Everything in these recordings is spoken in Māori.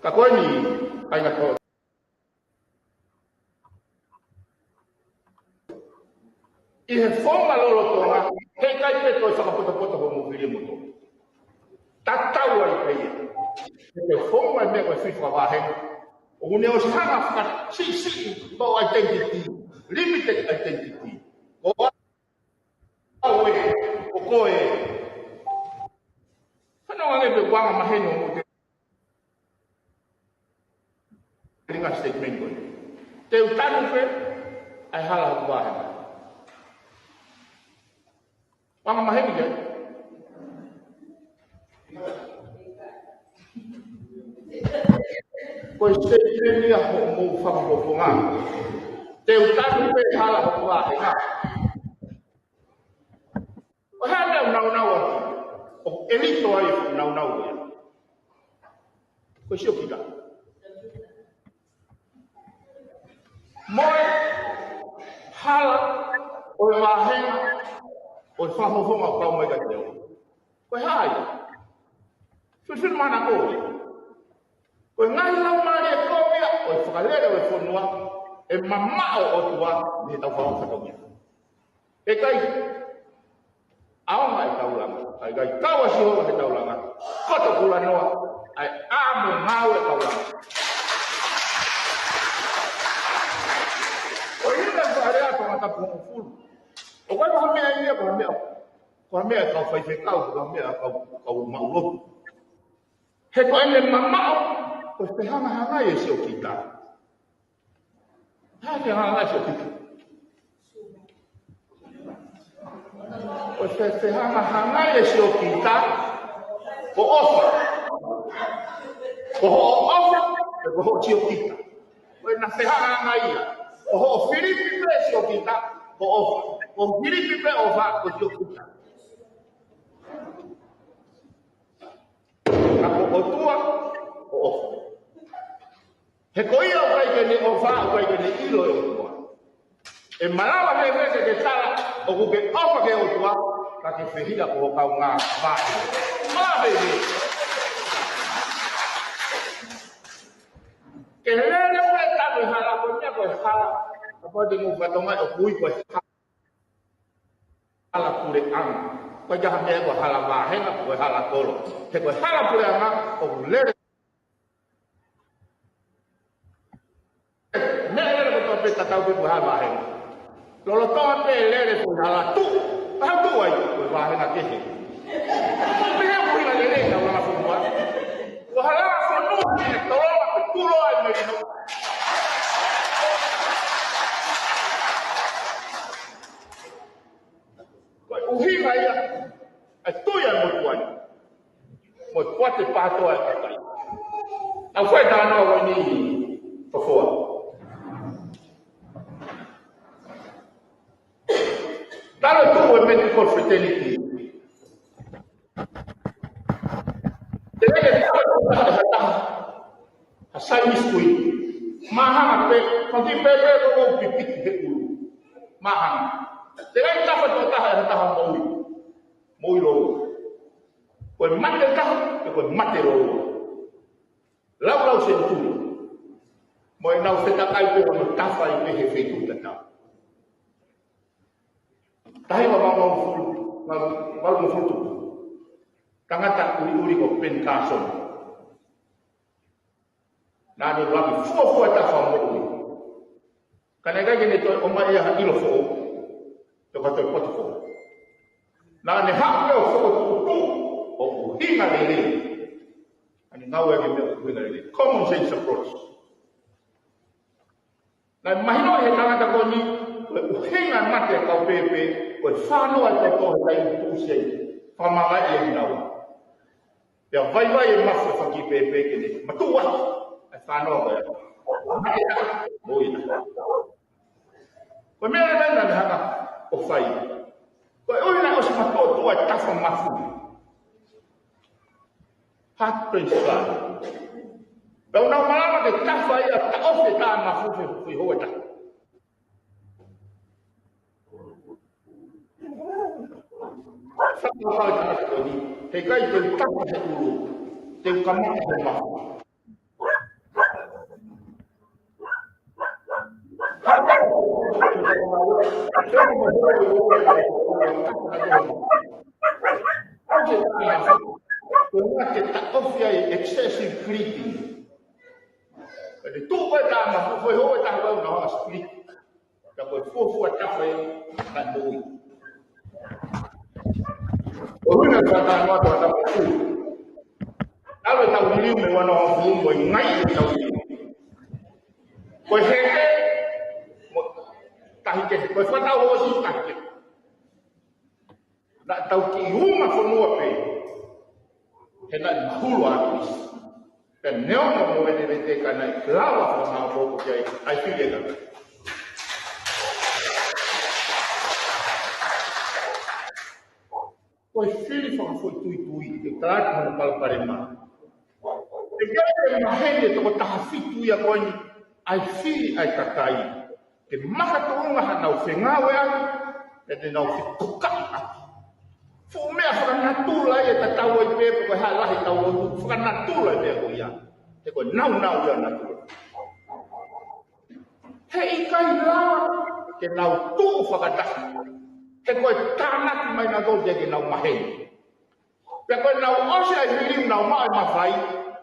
Kakoni ay nako. Ihe fonga lolo tonga, he kai pe to sa kapota pota ho mo vile moto. Tatawa i pe. He fonga me ko fifa wa he. O ne o sanga ka si to identity, limited identity. O awe o koe. Kana wa be wa ma he no mo ringa statement ko. Te utanu pe ai hala wa he. Wang mahal dia. Pois ele ia como fama popular. Teu tanto berhala popular, né? O hada não. O elito aí não. Pois eu fica. Moi hala o mahena o famo fonga pa mo ga teo ko hai so mana ko ko ngai la mare ko ya o fakalere o fonua e mama o tua ni ta fa fa ko e kai ao mai taulanga ai kai kawa si ho ke taulanga ko to kula no ai amo ngawe taulanga o ina fare ato mata fulu o vai com a minha com a minha kau fai kau com a minha kau mau he ko ele mama ko te hanga e sio kita ha ke hanga sio kita o te hanga e sio kita o ofa o sio kita o na te hanga ia o Filipe sio kita o ofa o Filipe ofa o sio kita o tua o ofa he koia o kai ke ne ofa o kai ke ne ilo o tua e malawa me vese ke sala o ku ke ofa ke o tua ka ke fehila ko ka nga va bebe ke lele o ta be hala ko ne ko hala ko de mo va tonga o kui ko hala pure ang ko ja me ko hala va he na ko hala kolo te ko hala pure ang o lele me lele ko to pe ta ta ko hala va he lo to pe lele ko hala tu How do I go back and get it? We have to get it out of the water. Well, I don't know if it's the law, but too low, I may know. But Uhiga, a 2 year old one, was what the part of it. Now, where down now we need before. That was two medical fraternity. The way a Chinese queen, Mahama, from the paper, go be picked. Mahama. The way that was Moy low. When Mate Taha, it was Mate low. Lau sentu. Moy now set up I will tafa I pay fetu tata. Tahi mau futu. Tangata uri ko pen kason. Nani wabi fo tafa mo. Kanega gene to oma ia ilo fo. To kato potfo. Nani ha yo fo tu o hinga lele. And now we're going to common sense approach. Now, mahino he nangata ko ni hinga mate ka pepe o fano al to tai tu sei famanga e nawa. Ya vai mafa fa ki pepe ke ni matua ai fano ba. Boina. Ko me re na haka o fai. Ko ona o se mato tu ai tafa mafu. Hat principal. Kalau nak malam ada tafa ya tak off kita mafu fi ho ta. Satu hal yang terjadi, hekai bertafa dulu. Tengkamu ada mafu. Karena kita offer excessive greeting. Jadi tu kita mahu foto kita baru nak split. Tapi foto kita tak boleh. Orang yang kata nak tak boleh. Kalau tak boleh, mereka nak foto boleh ngai tak boleh. Boleh tak hikeh. Boleh tahu orang tak hikeh. Nak tahu kiuma semua pe. Kena dulu habis. Dan neon mau menjadi karena lawa sama bau jai. I feel it. Kau feel faham foi. Dekat mana kalau parema. Dekat mana hendak tu tahafid tu ya kau ni. I feel I katai. Kemana tu orang nak fengawe aku. Jadi nak fitukak. Fumé akan natul ya tatawa ipe ko halah tawo akan natul ya ko ya te ko nau ya natul hei kai la ke nau tu fakata te ko tanat mai na go je nau mahe pe ko nau osia hilim nau mai mafai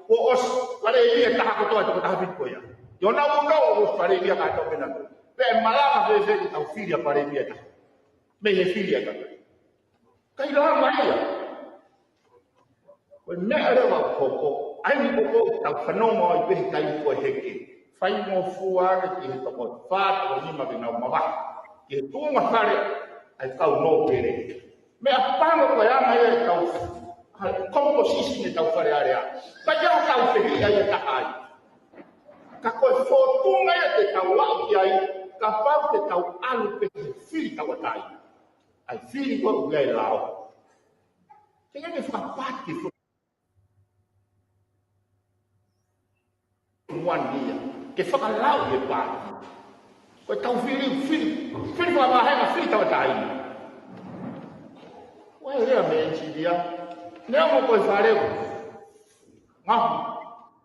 ko os pare ia ta ko to ta bit ko ya yo nau os pare ia ka to pena pe malama se tau filia pare ia ta me ye filia ka Kaya lang maya. Kung meron ako ko, ay ko tag fenoma ibig tayo po heki. Fay mo fuwa ki ito ko fat o ni maginaw mama. Ito masari ay kau no pere. Me apang ko ya maya kau composition ni tau fare area. Kaya kau pegi ay tahay. Kako foto ngaya te tau lau ay kapag te tau alu pe fili tau tayo. Ai fili ko gay lao. Kaya que fa parte do one dia. Que fa lao e pa. Ko tau fili fa ba ha fili tau tai. Wa realmente dia. Não mo ko fare. Ma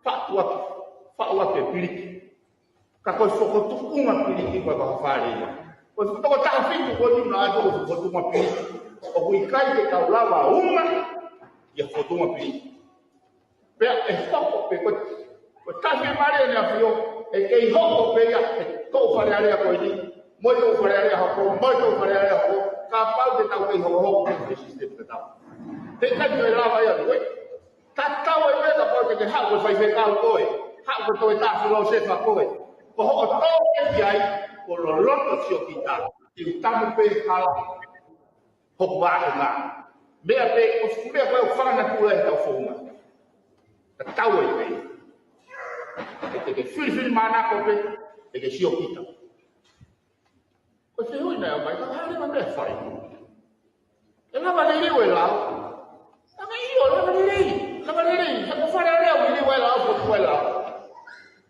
fa wa pe pili. Ka ko fo ko tu uma pili ko ba fare. Pois eu estou afim de continuar a fazer uma pista. O Guicai de Caulava uma e a foto uma pista. É só porque o Tashi Maria ne afio e que o Hoko pega todo farearia com ele. Muito farearia com muito farearia com kapal te tau kai ho ke sistem te tau te kai te lava ia koe ta tau e me ka pau te hau ko fai fe kau koe hau ko toi ta filo se fa koe ko ho to ke ai ko lo loto sio kita te tamu pe kala ho ba nga me a pe o fu me ko fa na ku e tau fonga ta tau e me te ke fil mana ko pe te ke sio kita ko te hui na mai ka hale ma me fai e lava nei le wela Lava iyo, lava nei. Sa ko fara leo ni wela ko wela.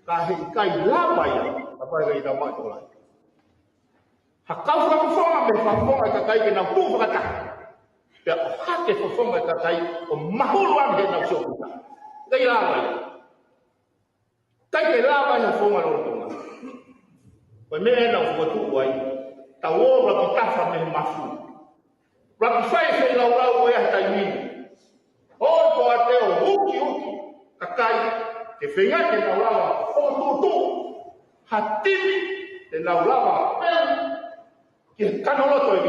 Ka he kai lava ya, apa ga ida ma tola. Ha ka fa ko fonga me fa fonga ka kai na pu fa ka. Ya ha ke fa fonga ka kai o mahulu am de na so. Kai lava ya. Kai ke lava ya fonga lo tonga. Ko me na ko tu wai. Ta wo ra ki ta fa me mafu. Ra ki fai se la ko ya ta ni. Oh, ko ate o huki kakai ke whenga ke naulawa o tutu hatimi te naulawa pel ke kanoloto e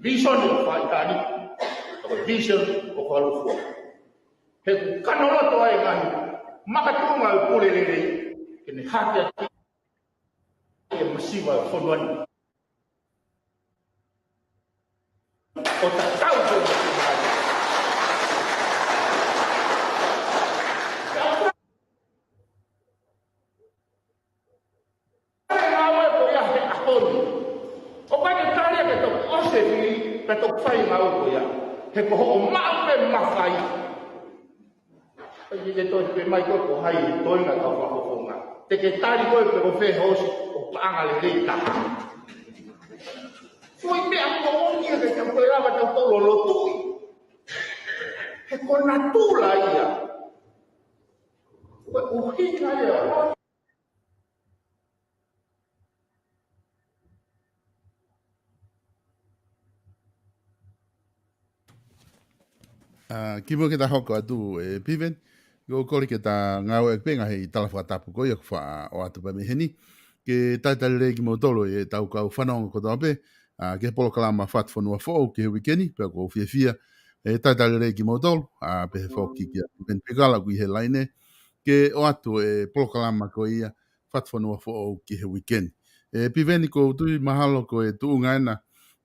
visone o whaitani o vision o whalufua he kanoloto ai ngani makatunga o pulelele ke ne hake ati e masiwa o whonuani o tatau ko Peto fai ngau ko ya. He ko ho mau pe mafai. Ai ke to pe mai ko hai to na ka fa ko nga. Te ke tari ko pe ko fe hos o panga le leita. Foi me a ko ni ke te ko la ba to lo tu. He ko na tu la ia. O hika ya. Kimo ke ta hoko atu piven go kori ke ta ngau e penga hei talafa tapu ko ia fa o atu pa meheni ke taitale le ki motolo e tau kau whanonga ko tape ke polokalama FATUFONUA fo ke wikeni pe ko fia e taitale le ki motolo pe fo ki PIVENI PIUKALA kui he laine ke o atu e polokalama ko ia FATUFONUA fo ki he wikeni piveni ko tui mahalo ko e tuungaina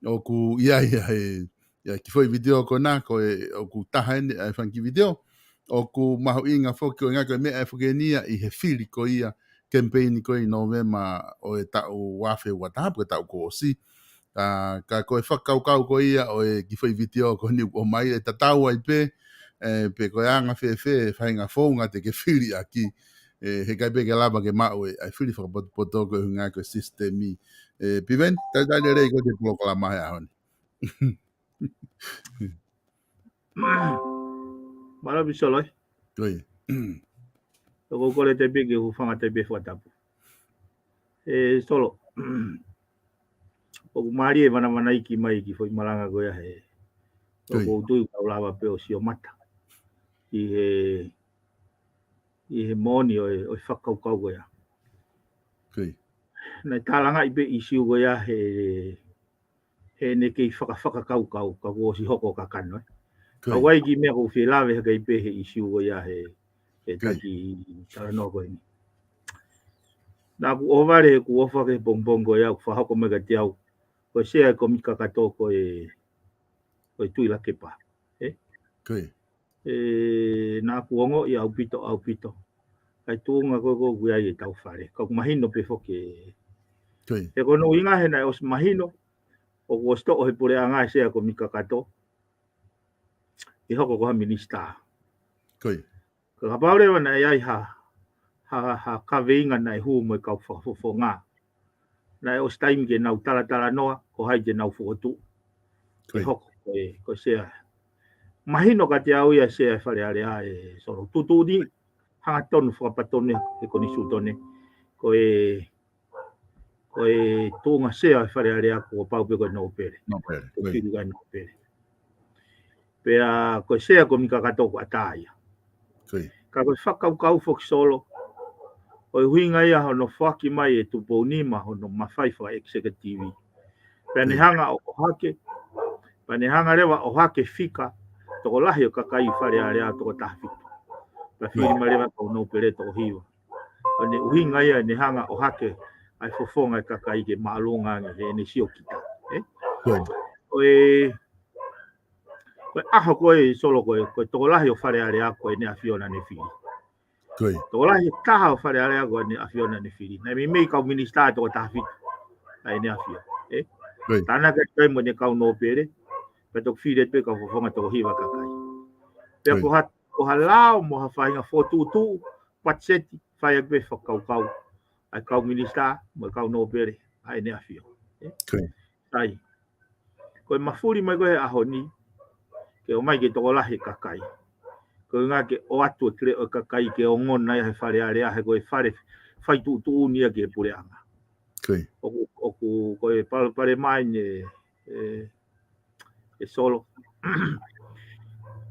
o ku ia e ya ki foi video ko na ko o ku tahan e fanki video o ku mahu inga fo ko nga ko me e fogenia i he fili ko ia campaign ko i November o e ta o wafe wa ta ko ta ko si ka ko e fakau kau ko ia o e ki foi video ko ni o mai e tatau ai pe ko anga fe fa nga fo nga te ke fili aki he kai pe ke lava ke ma o ai fili fa poto ko nga ko system piven ta le ko te polokalama ya hon Mara bisoloi. Oi. Ko ko le te big u fanga te be fatapu. Solo. O mari e mana iki mai ki foi malanga go ya he. Ko tu ka lava pe o sio mata. I he moni o fakau kau go ya. Oi. Na talanga i be issue go ya he ne ke faka kau ka go si hoko ka kano. Ka wai ki me ko fi lave ka i pe he issue go ya he taki tara no go ni. Na ku ovare ku ofa ke bongbongo ya fa hako me ga tiau. Ko se ko mi ka to ko tu la ke pa. Na ku ongo i au pito. Ai tu nga ko gu ai tau fare. Ka mahino pe fo ke. E ko no inga he na os mahino. O ko sto o he pure anga se ko mi ka to. I hoko ko minista. Ka paure wana ai ha ka veinga na hu mo ka fo nga. Na o time ke na tala noa ko hai ke na fo tu. Hoko ko se mahino ka te au ia se fale ale so tu ni ha ton fo patone e ko ni sutone ko tu nga se fale ale ko pa pe ko no pere. No pere. Pe ko se ko mi ka to ko ataia. Ka ko whakau fok solo. O huinga ia hono whaki mai e tupo nima hono mawhai wha executive. Penehanga o hake. Penehanga rewa o hake fika. Toko lahi o kakai whare area toko tahwhito. Pa whiri marewa kau no pere toko hiwa. Ane uhinga ia ne hanga o hake ai fofonga kakai ke maalunga nge ne sio kita. Koe aho koe solo koe toko lahi o whare area koe ne awhiona ne whiri. Toko lahi taha o whare area koe ne awhiona ne whiri. Nei mi mei kau minister toko tahwhito. Ai ne awhio. Tana ka kai mo ne kau no pere. Pe toko whiri pe kau fofonga toko hiwa kakai. Pe ko halao mo ha whainga fotutu patseti whai pe whakau. Ai kau minister mo kau no pere. Ai ne awhio. Tai. Koe mawhuri mai koe aho ni. Ke o mai ke toko lahi kakai. Koe ngā ke o atu kre o kakai ke o ngona ia he whare area he koe whai tu unia ke pureanga. Oku koe pare mai ne solo.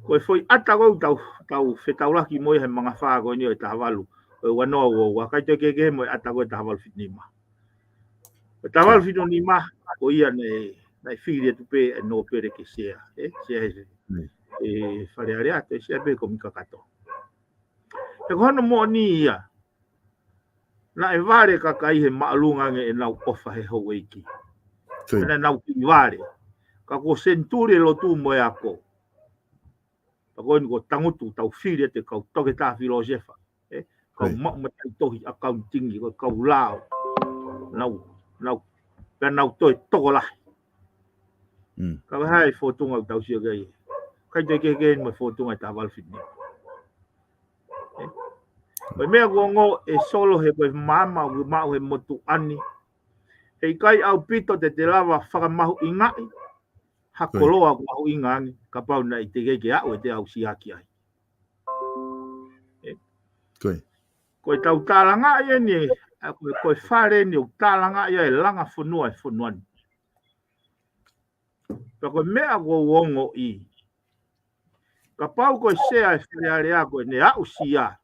Koe foi ata kou tau whetauraki moi he mga whaa koe ni o tahawalu. Koe wanoa ua wakai te keke moi ata koe tahawalu whitnima. Tahawalu whitnima ko ia nei whiri atu pe e no pere ke sea. Sea hese. Whare area te sea pe ko mika kato. E kohono mo ni ia. Na e ware kakai he maalunga nge e nau ofa he hou eiki. Pena nau ki ware. Ka ko senturi lo tu mo e ako. Pa koe ni ko tangutu tau whiri te kau toke tā filosefa. Kau matai tohi accountingi ko kau lao. Pena nau toi toko lahi. Ka hai fotunga tau sia gai. Kai te keke mo fotunga ta wal fitni. Koe mea ko e solo he koe mama o mau he motu ani. Hei kai au pito te lava whakamahu ingai. Hakoloa ko mahu ingai. Ka pau na i te keke au e te au siaki ai. Koe tau tālanga ia ni. Koe whare ni o tālanga ia e langa whanua e whanuani. Ka koe mea ko wongo i. Ka pau koe sea e whirearea koe ne au sia.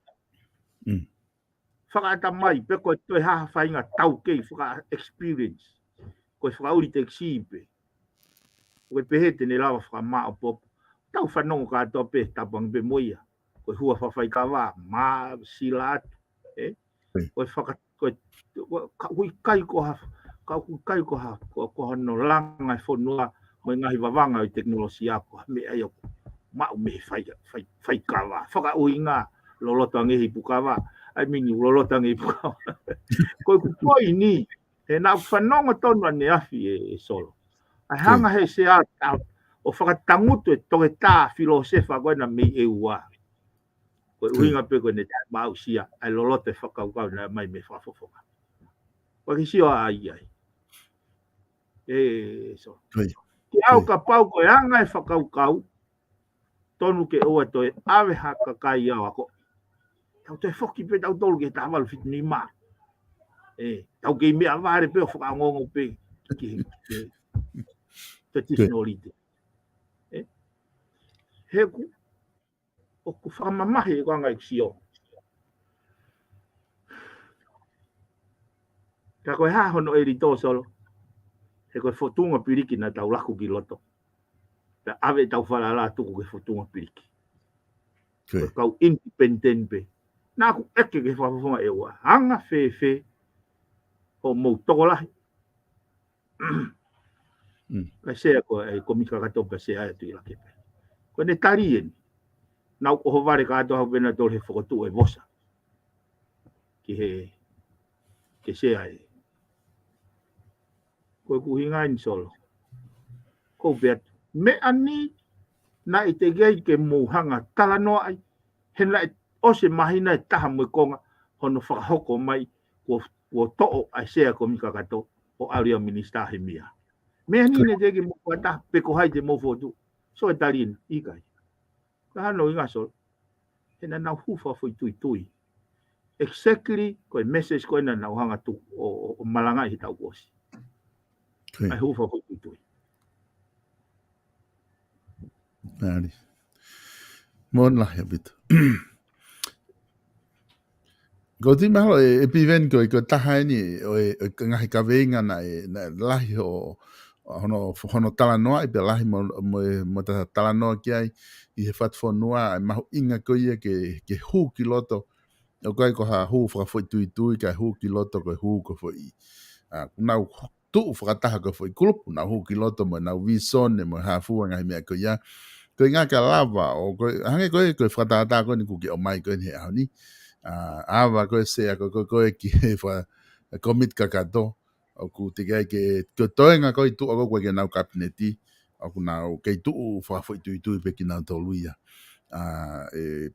Whakaata mai, pe koe toi haha whainga tau kei, whaka experience. Koe whakauri te ksipe. Koe pehete ne lawa whaka maa o popo. Tau whanongo ka atoa pe, tapang pe moia. Koe hua whawhai ka wā, maa sila atu. Koe whaka, koe kai koha, koha no langa e whanua, mai ngahi wawanga i teknolosia koha, me ai o mau me whai ka wā. Whaka ui ngā, lolota ngehi puka wā. Ai mini lolota ngehi puka wā. Koe kutoi ni, he nā whanonga tonu ane afi e solo. Ai hanga he se ata, o whakatangutu e toke tā filosefa koe na mei e ua. Koe uinga pe koe ne tā mau sia, ai lolota e whakaukau na mai me whafofoka. Koe ki sio ai ai. So. Ki au ka pau koe anga e whakaukau, tonu ke oa toi awe haka kai au ako. Tau te whoki pe tau tolu ke tā walu fitni mā. Tau ke mea wāre pe o whakangongo pe ki te tisnorite. Heku, o ku whamamahe e kanga i ksio. Ka koe hahono e rito solo. He koe whotunga piriki na tau laku ki loto. Ka awe tau whalala tuku ke whotunga piriki. Koe kau independent pe. Nā ku eke ke whafonga e ua. Hanga whewhe o mou toko lahi. Ka sea koe e komika katopa sea e tui lake pe. Koe ne tarien. Nau ko hovare ka ato hau pena tole he whakotu e vosa. Ki he ke sea e. Koe kuhinga in solo. Ko beat. Me ani na i te gei ke mouhanga tala noa ai. Hena e ose mahina e taha mui konga. Hono whakahoko mai ko to'o ai sea ko mika kato o auria minister he mia. Me ani ne te ke mouhata peko hai te moufotu. So e tarien ikai. Ka hano inga solo. Hena nau hufa foi tui. Exactly koe message koe na nau hanga tu o malanga i tau kosi. Ai hufa foi tui. Nari. Mon lah ya bit. Goti mahalo e piven ko tahai ni o ngahi ka venga na lahi o hono talanoa I pe lahi mo ta talanoa ki ai I he fatufonua ai mahu inga ko ia ke hu ki loto o kai ko ha hu fra foi tui ka hu ki loto ko hu ko foi na tu fra ta ko foi kulup na hu ki loto mo na vison mo ha fu nga me ko ia ko nga ka lava o ko hange ko fra ta ko ni ku ki o mai ko ni ha ni ava ko se ko ki fra komit kakato o ku te kai ke toenga ko tu o ko ke na kapneti o ku na ke tu fra foi tui pe ki na to luia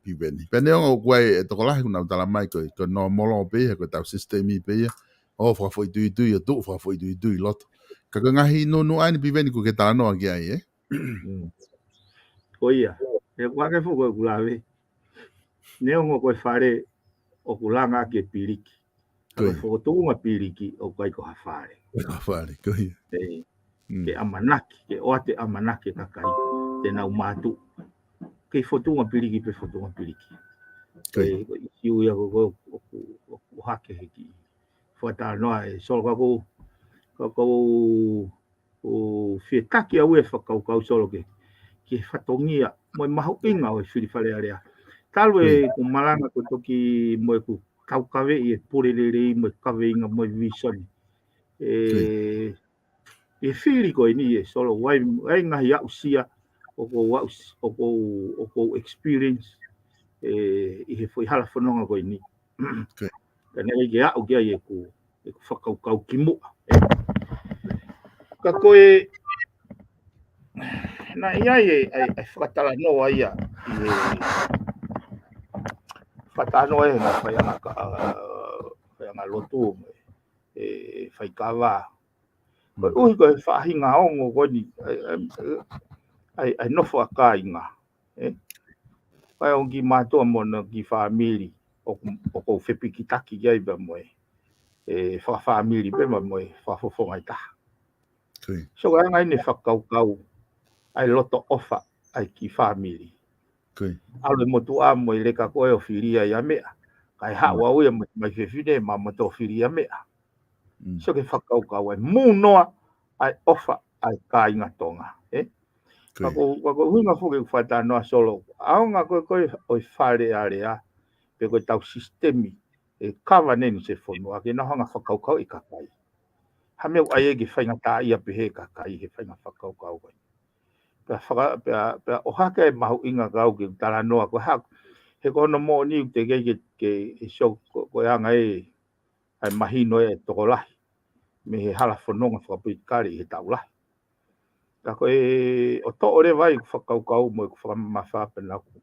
piveni pene o kwai to la ku na tala mai ko no molo pe ko ta sistemi pe o fra foi tui o tu fra foi tui lot ka nga hi no ai piveni ku ke ta no aki ai o ia e wa ke fu ko kulawe ne o ko fare o kulanga ke piriki ko fu tu ma piriki o kai ko hafare ko ia ke amanaki ke oate amanaki ka kai te na umatu ke fotunga piriki pe fotunga piriki ke iu ya ko hake hiki fata no e so ko o fetaki au e whakau solo ke whatongia mo mahu inga o whiri whare area. Talwe ku malanga ko toki mo ku kaukawe I e purerere mo kawe inga mo visoni. E whiri ko ni e solo wai ngahi au sia o ko experience I he foi hala whanonga ko ni. Kana ke au kia e ku whakau ki mua. Ka koe na ia ai whakatala noa ia whatano e na whaianga lotu whaikawa koe uhi koe whahinga ongo koni ai nofo a ka inga kai o ki mātua mona ki whamiri o ko whepiki taki kia iba moe whamiri pe ma moe whafofonga I taha so kai ngai ne whakaukau ai loto ofa ai ki family ale motu a mo ile ka ko e firia ya mea kai ha wa we mai fefine ma moto firia mea so ke fakau ka wa mu no ai ofa ai ka inga tonga ka ko winga fu ke fata no solo a nga ko o fare area pe ko tau sistemi e kava neni se fono a ke na hanga fakau ka I ka kai ha me ai ge fainga ta ia pe he ka kai he fainga fakau ka wa o hake mahu inga kau ki tala noa ko hak he kono mo ni te ke so ko anga ai mahino e toko lahi me he hala whanonga whakapikari he tau lahi ka koe o to ore vai whakaukau mo i whakamawhapena ku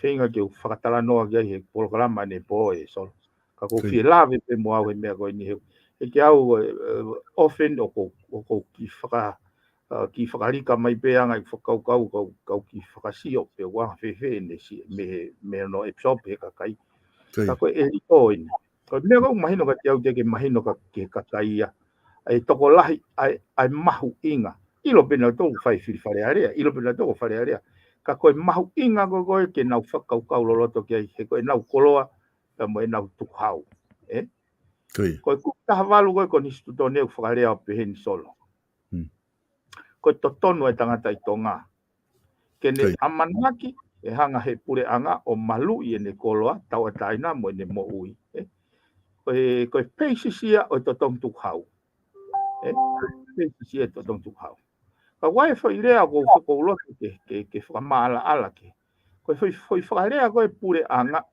whenga ke whakatala noa kia he polokalama ne po e so ka ko fie lawe pe mo au he mea koe ni he ke au often o ko ki ki whakarika mai peanga I whakaukau kau ki whakasio pe wanga whewhe ne si me no e psope ka kai ka koe e rito ina ko mea kau mahino ka te au te ke mahino ka ke kakaia ai toko lahi ai mahu inga ilo pena tōku whai whiri whare area ilo pena tōku whare area ka koe mahu inga koe ke nau whakaukau loloto ki ai he koe nau koloa ka mo e nau tukhau koe kuktaha walu koe ko nistu tō neu whakarea o peheni solo ko to tonu e tangata I tonga. Kene amanaki e hanga he pure anga o malu I ne koloa tau e taina mo ne mo ui. Ko peisisia o to tong tukhau. Peisisia to tong tukhau. Ka wai foi rea ko loto ke whamala ala ke. Ko foi whakarea ko e pure anga.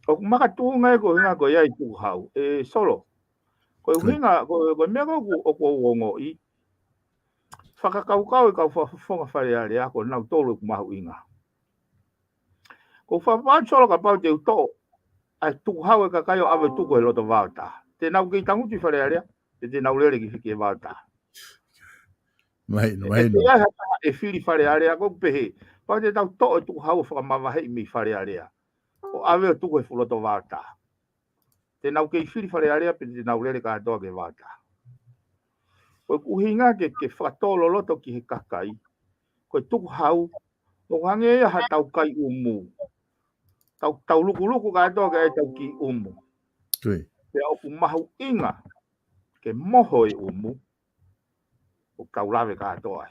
O makatunga e ko hinga ko iai tukhau. Solo. Ko hinga ko mea ko wongo I whakakaukau e kau whafonga whare are ako nau tolu ku mahu inga. Ko whapānsolo ka pau te uto ai tukuhau e ka kai o awe tuku e loto wauta. Te nau kei tanguti whare are te nau lere ki whiki e wauta. Mahino. Te ia hata e whiri whare are ako pehe. Pau te tau to e tukuhau whakamawahei mi whare are. O awe o tuku e whuloto wauta. Te nau kei whiri whare are pe te nau lere ka atoa ke wauta. Ko uhinga ke whatolo loto ki he kakai. Ko tuku hau. O hange ia ha tau kai umu. Tau luku ka atoa ke tau ki umu. Pea oku mahu inga. Ke moho e umu. o kaulawe katoa.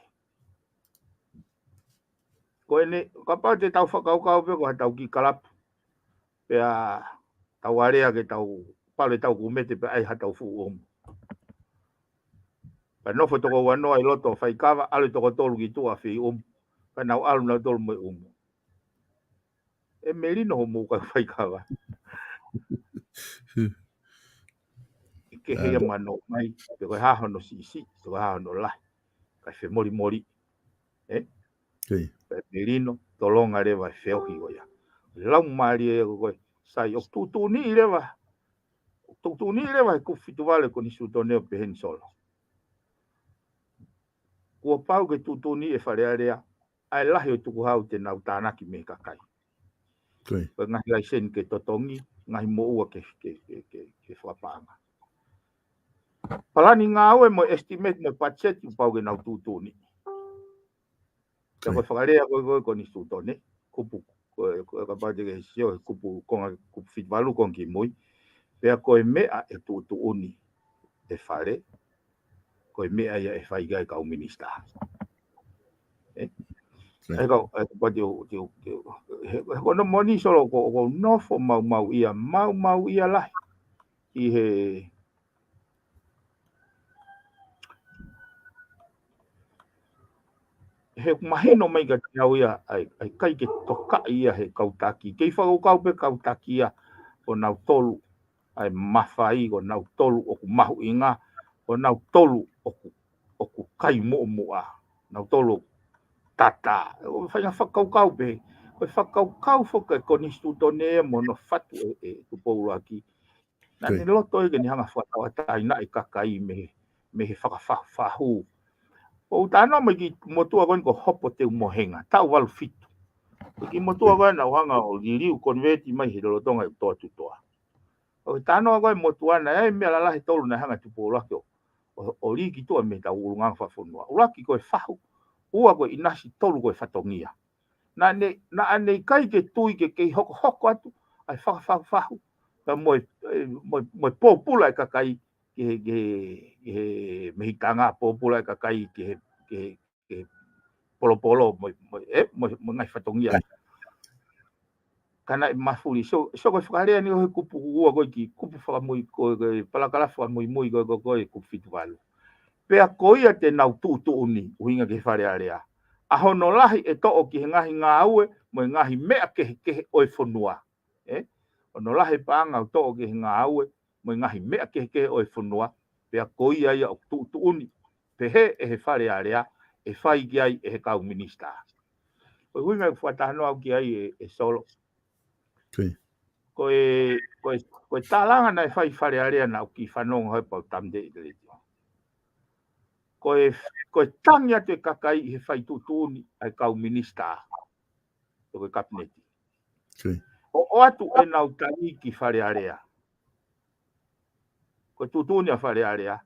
Ko ene kapa te tau whakaukau pe ko tau ki kalapu. Pea tau area ke tau pale tau kumete pe ai hatau fu omu. Pa nofo toko wanoa I loto whaikawa ale toko tolu ki tua whi omu. Pa nau alu nau tolu mai omu. E merino ho mou kai whaikawa. Ke hea mano mai, te koe haho no sisi, te koe haho no lai. Kai whi mori mori. Pe merino, tolonga rewa wheohi oia. Lau maari e koe, sai o tutuni I rewa. Tutuni I rewa ku fitu wale ko ni sutoneo pe hen solo. Kua pau ke tutuni e wharearea, ai lahi o tuku hau te nau tānaki me kakai. Koe ngahi lai sen ke totongi, ngahi mo ua ke whapanga. Palani ngā aue mo estimate mo pacheti pau ke nau tutuni. Ka koe whakarea koe ko ni sutone, kupu, koe ka pate ke sio, kupu fitwalu kong ki mui, pea koe mea e tutuni e whare, koe mea ia e whaigai kau minista. E kau, pate kono moni solo ko nofo mau ia lahi. I he mahino mai ka te au ia, ai kai ke toka ia he kautaki. Kei whakau pe kautaki ia o nau tolu, ai mawhai o nau tolu o ku mahu inga, o nau tolu o ku kai mua, nau tolu tata. O whainga whakau pe, koe whakau whaka ko ni stutone mo no fatu e tupouru aki. Nā ni loto e ke ni hanga whakau atai na e kakai me he whakawhahu. O tāna mai ki motua koe ko hopo te umohenga, tau walu fitu. Ki motua koe na hanga o liriu konveti mai he lolotonga i toa tutoa. O tāna koe motua na e mea lalahe tolu na hanga tupouru aki o liki tua me tau urungang whafonua. Uraki koe whahu, ua koe inasi tolu koe whatongia. Na ane kai ke tui ke kei hoko atu, ai whahu. Ka moe pōpula e kakai ke mehikanga pōpula e kakai ke polo mo ngai whatongia. Kana mafuri. So koe whakarea ni o he kupu ua koe ki kupu whakamui koe palakala whakamui koe kupu fitu walu. Pea koia te nau tuuni uhinga ke wharearea. Aho no lahi e to'o ki he ngahi ngā aue, mo ngahi mea kehe oi whanua. O no lahi paanga o to'o ki he ngā aue, mo ngahi mea kehe oi whanua, pea koia ia o tuuni. Pehe e he wharearea, e whai ki ai e he kau minista. Koe huinga whatahanoa au ki ai e solo. Koe tālanga na e wharearea na au ki whanonga hoi pau tamde i le tio. Koe tangi atu e kakai he whai tutuni ai kau minista. Koe kabineti. O atu e nau tangi ki wharearea. Koe tutuni a wharearea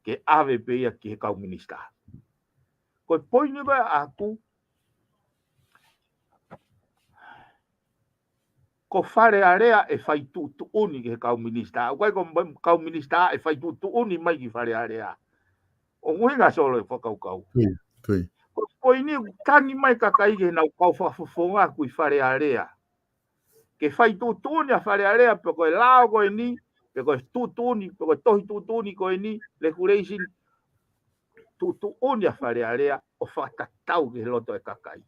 ke ave peia ki he kau minista. Koe poini koe aku ko wharearea e whai tutuni ki he kau minista. Koe ko kau minista e whai tutuni mai ki wharearea. O nguhinga solo e whakaukau. Ko ini tangi mai kakai ke nau kau whafonga kui wharearea. Ke whai tutuni a wharearea pe koe lao koe ni, pe koe tutuni, pe koe tohi tutuni koe ni, regulation tutuni a wharearea o whakatau ke loto e kakai.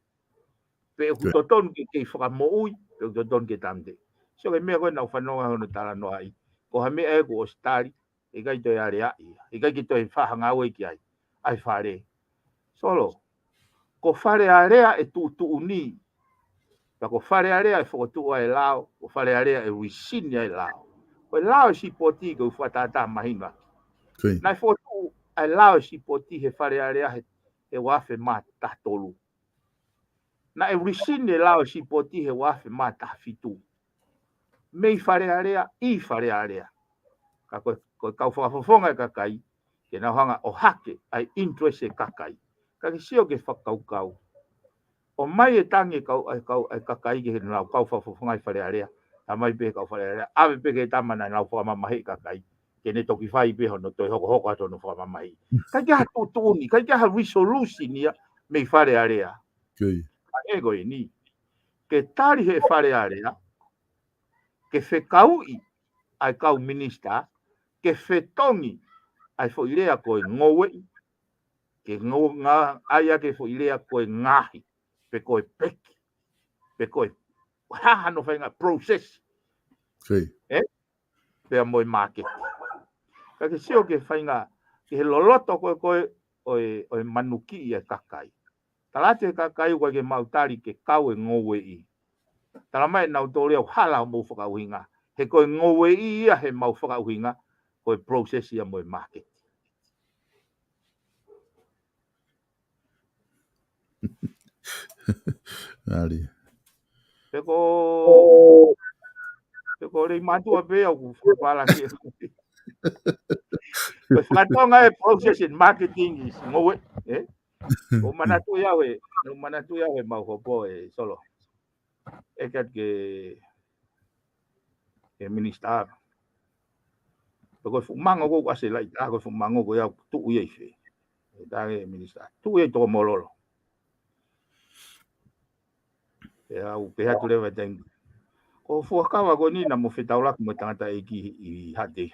Pe hutotonu ke whakamoui, pe hutotonu ke tamde. So ke mea koe nau whanonga hono tala noa ai. Ko ha mea e ko o stari. E kai toi are ai, e kai ki toi whahanga ue ki ai, ai whare. Solo, ko whare area e tuuni, pa ko whare area e whakotua e lao, ko whare area e wisini e lao. Ko lao e si poti ko whatata mahina. Nai whakotu e lao e si poti he whare area he wafe mā tatolu. Na e wisini e lao e si poti he wafe mā tafitu. Mei whare area, I whare area. Ka koe kau whakafonga e kakai, ke nau hanga o hake ai interest e kakai. Ka ke sio ke whakaukau. O mai e tangi e kakai ke nau kau whakafonga i wharearea, ta mai pe kau wharearea, ave pe ke tamana nau whakamamahe i kakai, ke ne toki fai pe hono toi hoko ato no wha mamai. Kai kia tūtūni, kai kia resolution ia me whare area. Kui. Ka ego i ni. Ke tari he whare area, ke whekaui ai kau minista, ke whetongi ai fo irea koe ngowe, ke ngā aia ke fo irea koe ngahi, pe koe peki, pe koe hahano whainga process. Kui. Pea moe market. Ka ke sio ke whainga, ke he loloto koe oe manuki i kakai. Talate e kakai koe ke mautari ke kau e ngowe i. Tala mai nau tōre au hala mou whakauhinga. He koe ngowe i ia he mau whakauhinga, koe process ia moe market. Ari. Peko rei matua pe au whakapala ki. Koe whakatonga e process in marketing is ngowe. O manatu iawe mau hopo e solo. Ekat ke minister. Peko fumango ko ase lai ta ko fumango ko ia tu ia ife. Dage minister. Tu ia to mololo. Ya u pe hatu lewa teng. Ko fuakawa ko ni na mo fetaula ko tangata i hate.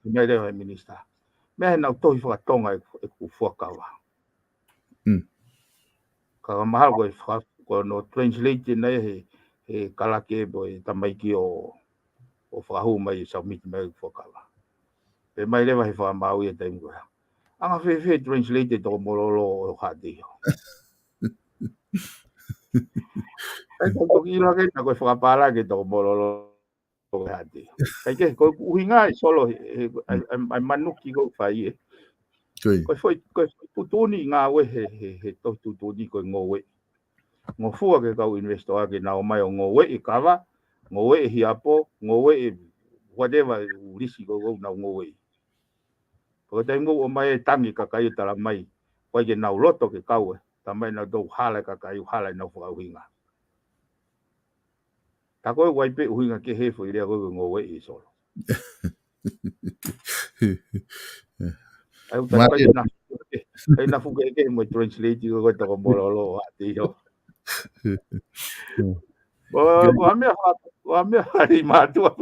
Ngai lewa minister. Me na to i whakatonga e ku fuakawa. Ka mahal ko no translate nei he kalake boy tamaiki o whakahu mai submit mai fuakawa. Pe mai lewa he whakamau i taim ko. Anga fe translate to mololo o hate. Ko ilo ke na ko whakapala ke to mololo o hate. Kai ke ko uhinga solo ai manuki ko fai. Ko putuni ngā we he to tutuni ko ngowe. Ngo fua ke kau investor ke na o mai o ngowe I kawa, ngowe I hiapo, ngowe whatever urisi ko na ngowe. Ko tai ngo o mai tangi ka kai tala mai. Ko ke na loto ke kau ta mai na do hala ka kai hala na fu uhinga. Ta ko wai pe uhinga ke he fo ile ko ngowe I solo. Ai uta kai na fu ke mo translate ko to mololo ati yo. Wa me hari matua.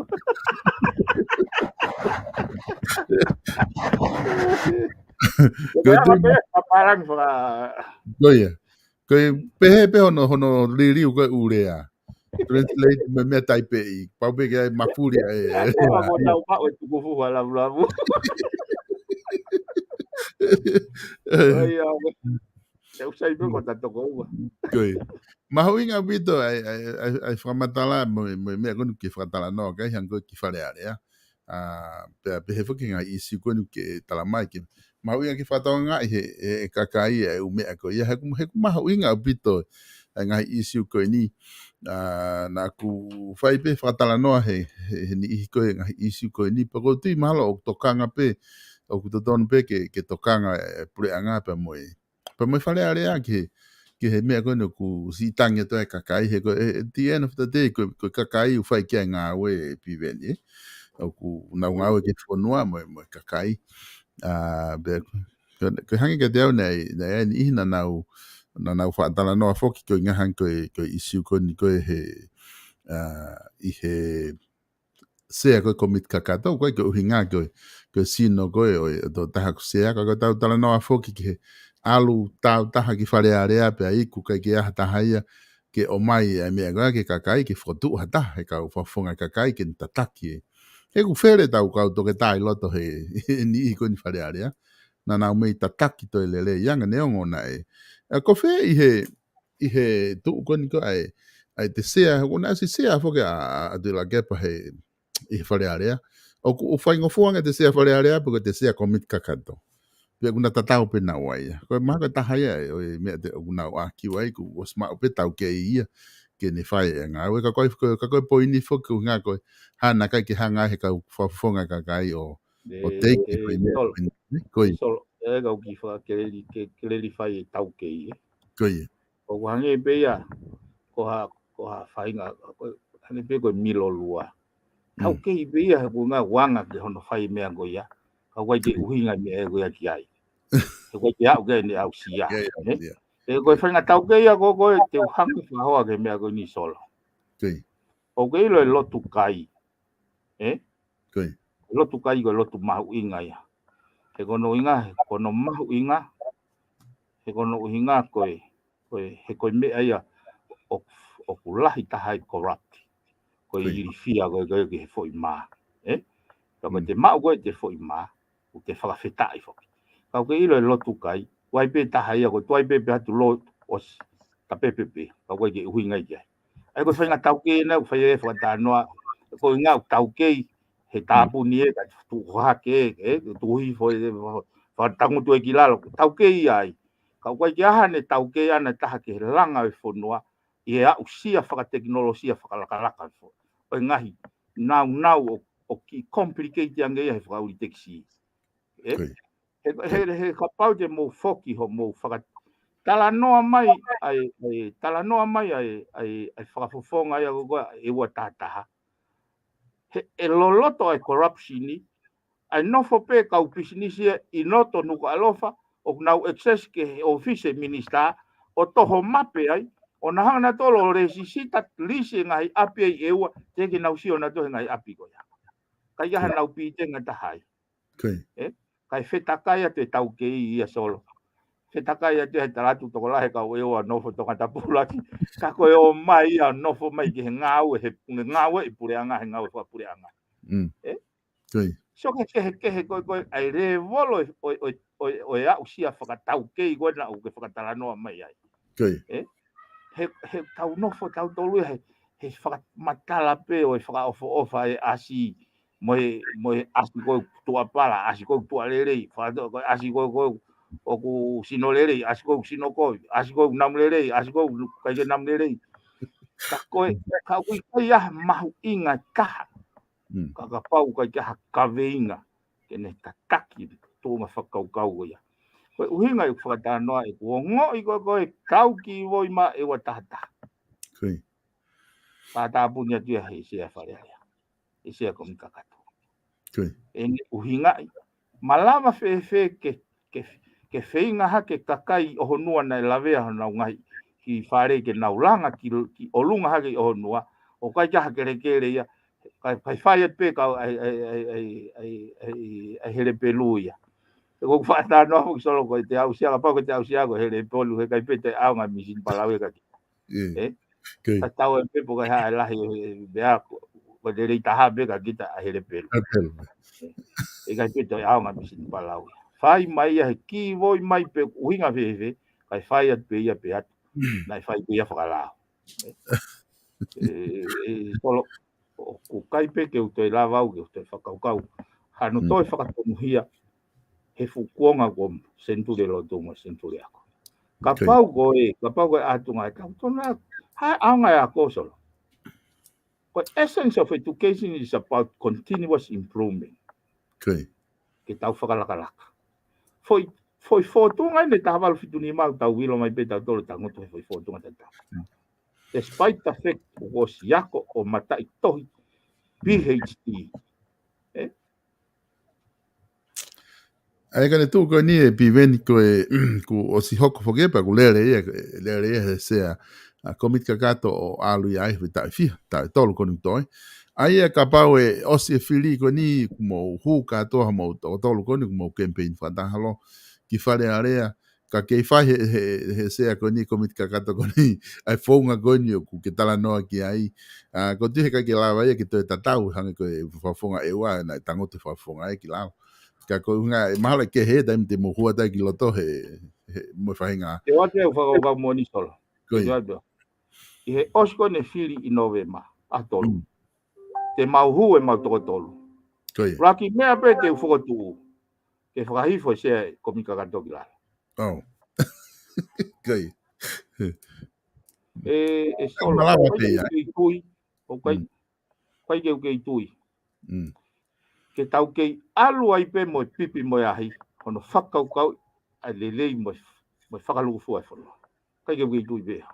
Parang fra. Goia. Koe pehe pe hono ririu koe urea. Translate me taipe I. Pau pe ke mafuri e. Wa ko tau pa o tuku fu wala blabu. Ai eu sei pe ko tato ko. Koe. Mahuinga bito ai whamatala me konu ki whakatala no kai hang koe ki whare area. Pe he whakinga isi konu ke talamai ki. Mahuinga ki whatonga he kakai e umea ko. Ia heku mahuinga bito ngai isi koe ni. Na ku whai pe whakatala noa he ni ihi koe ngai isi koe ni. Pako tui mahalo o tokanga pe. O kutotonu pe ke tokanga pure anga pe moe. Pa moe whare area ki he mea koe no ku si tangi to e kakai he koe at the end of the day koe kakai u whai kia ngā we piveni o ku nau ngā we ke whanua mo kakai koe hangi ka te au nei ihi na nau whaatala noa whoki koe ngahan koe isiu koe ni koe he I he sea koe komit kakato koe uhi ngā koe sino koe o to taha ku sea koe tau tala noa whoki ke he alu tau taha ki whare area pe ai ku kai ke aha taha ia ke o mai e mea goa ke kakai ke whotu hata he kau whafunga kakai ke tataki he ku where tau kau toke tai loto he ni I koe ni whare area na nau mei tataki to lele ianga neongo na ko whe I he tuu koe ni koe ai te sea kuna si sea whoke a te la gepa he I whare area o ku whaingo fuanga te sea whare area puko te sea komit kakato Pia kuna tatau pe na wai. Ko maka tahaya o me te kuna aki wai ku was ma pe tau ke ia ke ne fai nga we ka ko poini fo ku nga ko ha na ka ke hanga he ka fonga ka kai o take ko ne ko Solo e ga ki fa ke li fai tau ke ia. Ko ia. O wange pe ia ko ha fai nga ko ane pe ko milo lua. tau ke ibia he bunga wanga ke hono fai mea go ya ka wai ke uhinga me e go ya ki ai he ko ya ge ni au sia e ko fai nga tau ke ya go te uhanga fa hoa ke mea go ni solo o ke lo lotu kai lotu kai go lotu mahu inga ya he kono inga kono mahu inga he kono uhinga koe he koe me aia o kulahi tahai corrupt ko i fia go he foi ma ko te mau go te foi ma o te whakawheta i whoki ka ke ilo lotu kai wai pe tahai ko tuai pe atu lo o ta pepepe ka ko ke hui ngai ke ai ko whainga tau ke na whai e whakata noa ko ngau tau ke he tapu ni e ka tu ha ke tu hui foi whatangu tu e ki lalo tau ke i ai ka ko ke hane tau ke ana taha ke langa e whonua i a usia whakateknolosia whakalakalaka o ngahi nau o ki complicate anga ia he whakauri teksi he kapau te mo foki ho mo whakat tala noa mai ai whakafofonga ia gogoa e ua tātaha e loloto ai corruption ni ai nofo pe kau pisinisia i noto nuka alofa o nau excess ke office minister o toho mape ai o na hanga tolo le sisita lisi ngai api e ua te ke nau sio na to ngai api ko ya kai ya nau pi te ngata hai kai fetakai te tau ke ia solo fetakai te talatu to la he ka o ua no fo to ngata pula ki ka ko o mai ya no fo mai ke ngau he ngau e pure anga he ngau fo pure anga so ke ko ai re volo o ya usia fa tau ke go na o ke fa tala no mai ai he tau nofo tau tolu he whaka matala pe o he whaka ofa e asi moe asi ko tua pala asi ko tua lerei asi ko o ku sino lerei asi ko sino ko asi ko nam lerei asi ko kai nam lerei ka koe ka ui kai a mahu inga kaha ka pau kai ka veinga kene tataki tōma whakaukau ia koe uhinga i whakatanoa e kua ngoi koe kau ki voi ma e wa tata. Tata punya tia he sea wharea. E sea komi kakatu. E ne uhinga i. Malama whewhe ke wheinga ha ke kakai o honua nei lavea honau ngai ki whare ke naulanga ki olunga ha ke o honua o kai kaha ke rekere ia kai whai pe kau ai here pelu ia. Ko fata no solo ko te au sia pa ko te au sia ko hele polu he kai pete au nga misin palawe ka ka tau pe po ka ha la he bea ko de rita ha be ka kita hele pelu e kai pete au nga misin palawe fai mai ya ki voi mai pe uinga veve kai fai at pe ia pe at nai fai pe ia fala solo ko kai pe ke te lava u ke te fakau hanu toi fakatomuhia he fukuonga ko sentule lo tonga sentule ako. Kapau ko atunga ka tona ha anga ya ko solo. But essence of education is about continuous improvement. Ke tau whakalakalaka. Foi fotunga ne tawal fituni mau tau wilo mai peta tolo tangoto foi fotunga tata. Despite the fact was yako o matai tohi PhD. Ai ka tu ko ni e piveni ko o si hoko foge pa ko lere sea a komit ka gato o alu ai vita fi ta tolo ko ni toi ai ka pa we o si fili ko ni mo hu ka to mo tolo ko ni mo campaign fa da halo ki fare area ka ke fa he sea ko ni komit ka gato ko ni ai fonga ko ni ku ke tala no ki ai ko ti ka ke la vai ki to tatau hanga ko fa fonga e wa na tango te fa fonga ai ki la ka ko nga mahala ke he dai te mo hua dai ki loto he mo fainga e o te fa ga moni solo ko i he osko ne fili i novema a tolu te mau hu e mau tolu raki mea pe te ufoko tu ke whakahifo se komika katoki la kai e solo kai tui o kai ke tui ke tau ke alu ai pe mo pipi mo ahi ono whakaukau a lelei mo whakaluku fua e whanua. Kai ke tui bea.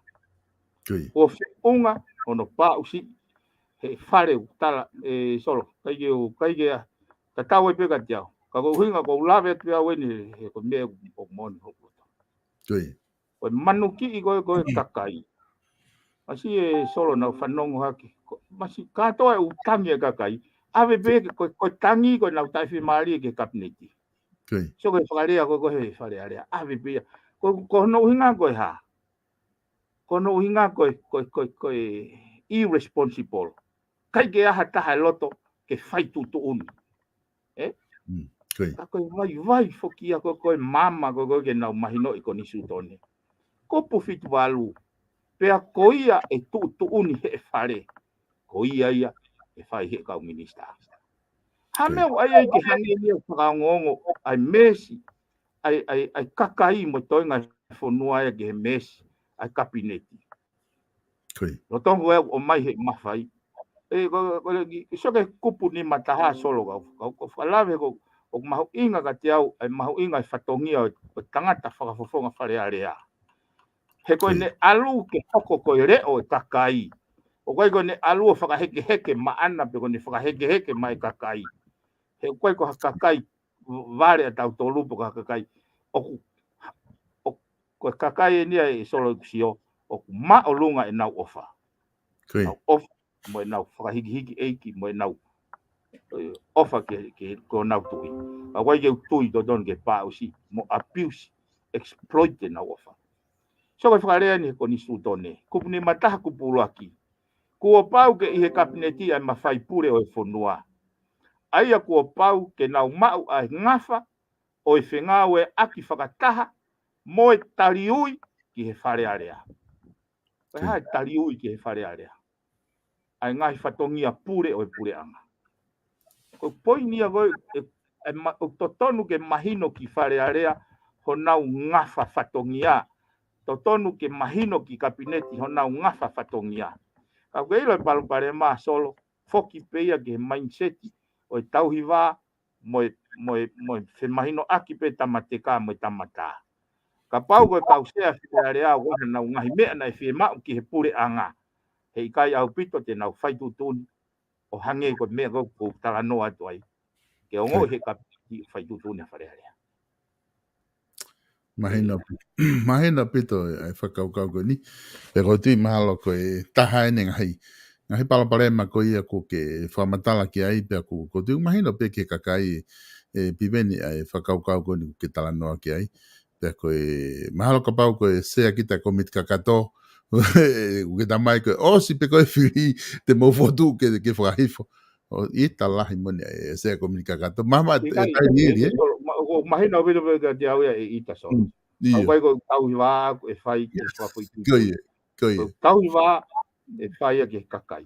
O whiunga ono pā usi he fare tala solo kai ge ta tau e pega tiao ka ko hinga ko lave te au ni he ko me o mon ho Tui. o manuki i ko kakai asi e solo na fanongo haki masi ka to e utangi e kakai ave be ko tangi ko na tai fi mari ke kapneti Tui. so ko farea ko he fare area ave be ko no hinga ko ha ko no hinga ko irresponsible kai ke aha taha loto ke fai tu uni Tui. ka koe vai foki a koe mama koe ke nau mahino i koni sutone ko pufitu walu pea koia e tu uni he fare koia ia e fai he kau minista hameu ai ke hangi ni whakangongo ai mesi ai kakai mo toinga fonua e ke mesi ai kabineti rotongo e o mai he mawhai so ke kupu ni mataha solo ko falave ko o mahu inga ka te au ai mahu inga i whatongia o tangata whakafofonga whare area he koe ne alu ke hoko koe reo e kakai o koe ne alu o whakaheke maana pe koe ne whakaheke mai kakai he koe ko kakai vare a tau tolupo ka kakai o koe kakai e nia e solo kusio o ma o lunga e nau ofa nau ofa mo e nau whakahiki eiki mo e nau ofa ke ko nau tui a wai ke tui do don ke pa usi mo abuse exploit na ofa so ko whakarea ni ko ni sutone kupuni mataha kupulu aki ko pau ke i he kabineti ai mawhai pure o e fonua aia ko pau ke nau mau ai ngafa o e whengawe aki whakataha mo e tariui ki he whare area hai tariui ki he whare area ai ngai whatongia pure o e pure anga ko poinia go o totonu ke mahino ki whare area ho nau ngafa whatongia totonu ke mahino ki kabineti ho nau ngafa whatongia ka keilo e palupare ma solo foki peia ke mindset o e tauhiwa mo fe mahino aki pe tamateka mo tamata ka pau ko kausea whare area o nau ngahi mea na e whi mau ki he pure anga he kai au pito te nau whaitutuni o hange ko mea ko tala noa tuai ke ongo he ka whaitutuni a whare area mahina pito ai whakaukau ko ni pe ko tui mahalo ko e taha ene ngahi palapalema ko ia ko ke whamatala ki ai pe ko tui mahina pe ke kakai e piveni ai whakaukau ko ni ke tala noa ki ai pe ko e mahalo ka pau ko e sea kita ko mit kakato ke tamai ko o si pe ko e whiri te mofotu ke whakahifo o i talahi moni e sea ko mit kakato mama e tai niri mahina o vilo ka te au e ita solo au kai ko tauhiwa e whai ke whapoitu tauhiwa e whai ke kakai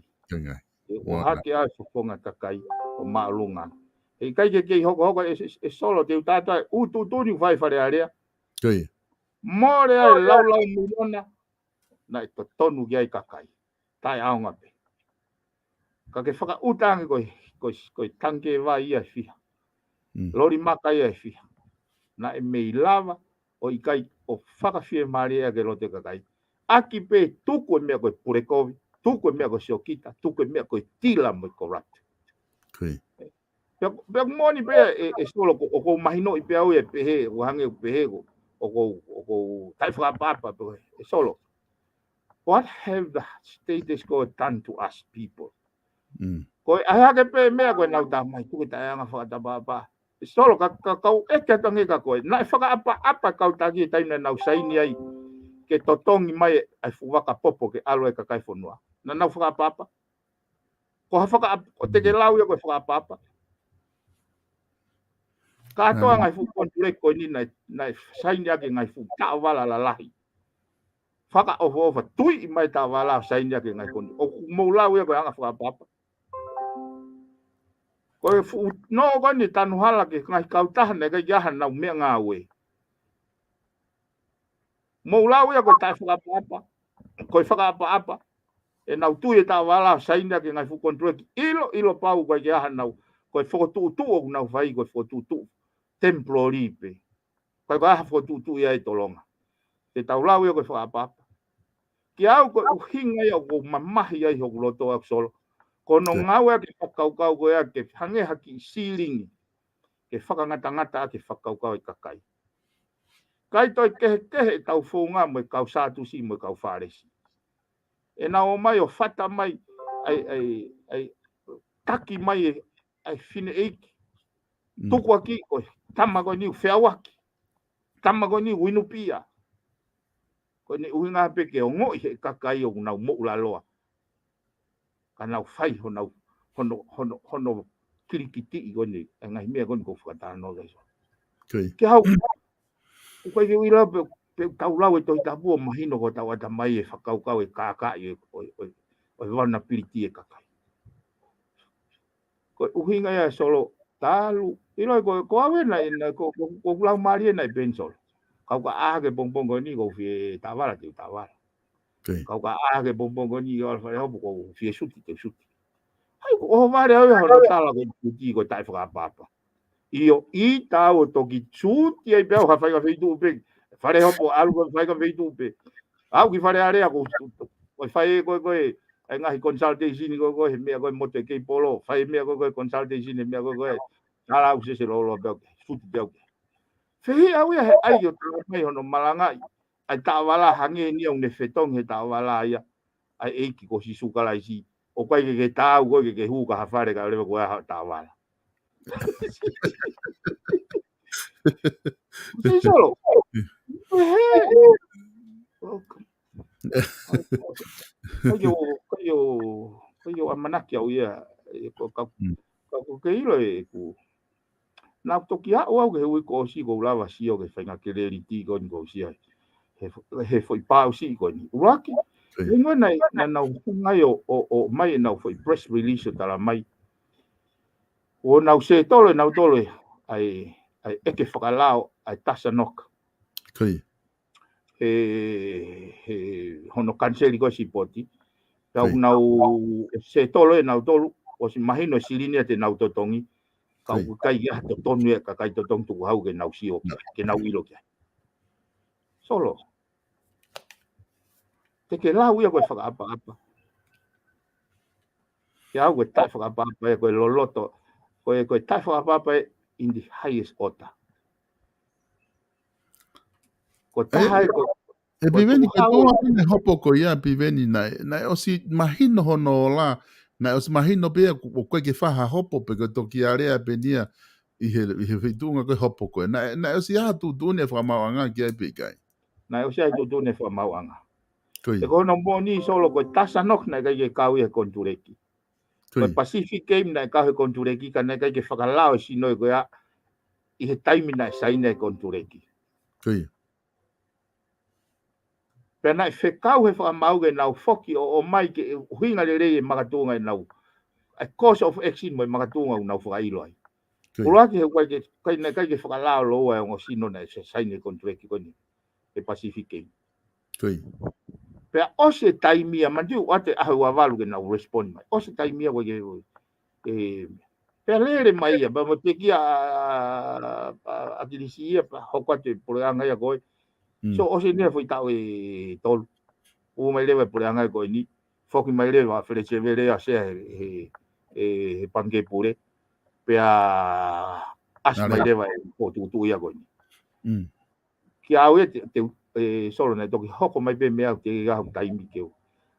o hake ai whaponga kakai o maalunga e kai ke hoko e solo te utata ututuni whai whare area more ai lau miliona na e tonu ki ai kakai tai aonga pe ka ke whaka utangi koe tanke vai ia whiha lori maka ia whiha na e mei lava o i kai o whakawhie maria ke rote kakai aki pe tuku e mea koe purekovi tuku e mea koe siokita tuku e mea koe tila mo i corrupt pe moni pe e solo o ko mahino i pe au e pehe o hange o pehe o ko tai whakapapa e solo what have the status quo done to us people ko ai ke pe mea koe nau ta mai tuku ta anga whakatapapa solo ka kau e ke tangi ka koe na whaka apa kau tagi taina nau saini ai ke totongi mai ai fuwaka popo ke alo e ka kai fonua na nau whaka apa ko whaka o te ke lau ia koe whaka apa ka toa ngai fu konture ko ni na saini ake ngai fu ta wala la lahi whaka ofa tui mai ta wala saini ake ngai koni o mo lau ia koe anga whaka apa ko fu no ko ni tanu hala ke ngai kau tahane ke jahan nau mea ngawe mo lau ia ko tai whaka ko whaka apa e nau tu e ta wala saina ke ngai fu kontre ilo pau ko jahan nau ko fotu tu o nau vai ko fotu tu temporary pe ko ga fotu tu ia e tolonga te tau lau ia ko whaka ki au ko uhinga ia ko mamahi ai ho loto ak solo Kono ngawe ke whakaukau koe ke hange haki silingi. Ke whakangata ke whakaukau kakai. Kai toi kehe tau whonga mo kau sātusi mo kau whāresi. E nā o mai o whata mai ai taki mai ai whine eiki. Tuku aki koe tamago ni whiawaki. Tamago ni winupia. Koe ne uhinga peke o ngoi he kakai o nau mo ulaloa. Ka nau whai hono kirikiti i goni. E ngai mea goni ko whakatana no gaiso. Ke hau. Koe ke wira pe tau lau e toi tapu o mahino ko tau ata mai e whakaukau e kākai o wana piriti e kakai. Koe uhinga ia solo talu. Ilo ko awe na ko lau maari e na i bensol. Kau ka ake bongbongo ni ko fie tawara te tawara. Kau ka ake bongbongo ni ko alfa hopo ko fie suti te suti. Hai ko o vare au hono tala ko tuti ko tai whakapapa. Io I tau toki suti ai pēo ha whaiga feitu upe. Whare hopo alu ko whaiga feitu upe. Au ki whare area ko whai koe ai ngahi consultation ko he mea koe mote kei polo. Whai mea koe consultation he mea koe nara au se lolo pēo suti pēo. Fehi au ia ai o tau mai hono malangai. Ai tawala hange ni au ne whetong he tawala ia. Ai eiki ko si sukala isi. O kai ke tau koe ke huka hawhare ka lewa koe ha tawala. Si solo. Kayo amanaki au ia. Ko ke ilo e ku. Nā toki hao au ke hui ko si ko lawa si o ke whainga ke re riti ko ni ko si ai. He foi pāu si ko ni. Uraki. Ingo nei na nau hungai o mai nau foi press release o tala mai. O nau se tole nau tole ai eke whakalao ai tasa noka. Kai. Hono kanseli ko si poti. Tau nau se tole nau tolu. O si mahino silinia te nau totongi. Kau kai ia to tonu e kai to tong tu hau ke nau sio ke nau ilo ke. Solo. Te ke lau ia koe whakaapa. Ke au koe tai whakaapa e koe loloto. Koe tai whakaapa in the highest order. Ko taha e koe. E piveni ke toa pine hopo ko ia piveni nai o si mahino hono la. Nai o si mahino pia o koe ke whaha hopo pe koe toki area penia. I he whitunga koe hopo koe. Nai o si aha tūtune whamauanga ki ai pikai. Nai o si ai tūtune whamauanga. E kono mo ni solo koe tasa nok nai kai ke kau e kontureki. Koe Pacific Game nai kau e kontureki ka nai kai ke whakalao e sinoi koe a i he taimi nai saina e kontureki. Pea nai whekau he whakamau ke nau whoki o mai ke huinga le rei e makatunga e nau. A course of action mo e makatunga u nau whakailo ai. Uraki he kai nai kai ke whakalao loa e ongo sino nai se saina e kontureki koni. E Pacific Game. Pea ose taimia, mandiu ate ahu avalu ke nau respond mai. Ose taimia koe ke pea lere mai ia, ba mo teki a kirisi ia, pa hokwate poreanga ia koe. So ose nea foi tau e tolu. U mai lewa poreanga ia koe ni. Foki mai lewa wherese vere a sea he pange pure. Pea as mai lewa e potutu ia koe ni. Ki au e solo nei toki hoko mai pe mea te gahu taimi keu.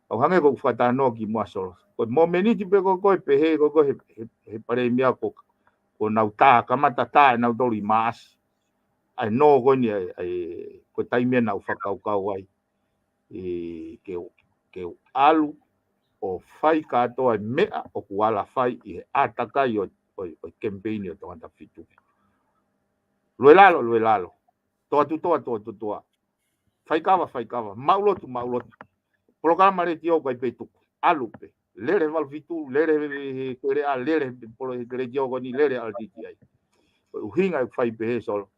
Au hange ko whatano ki mua solo. Ko mo meniti pe koe pe he he pare mea ko nau tā, kamata tā e nau tori maasi. Ai no koe ni ko taimi e nau whakaukau ai. Keu alu o whai katoa e mea o kuala whai i he atakai o campaign o tangata fitu. Lue lalo. Toa tutoa. Whaikawa. Maulotu. Polokalama re tio kai petuku. Alupe. Lere valvitu, lere kere a lere polo kere tio ni lere al titi ai. Uhinga e whai pehe solo.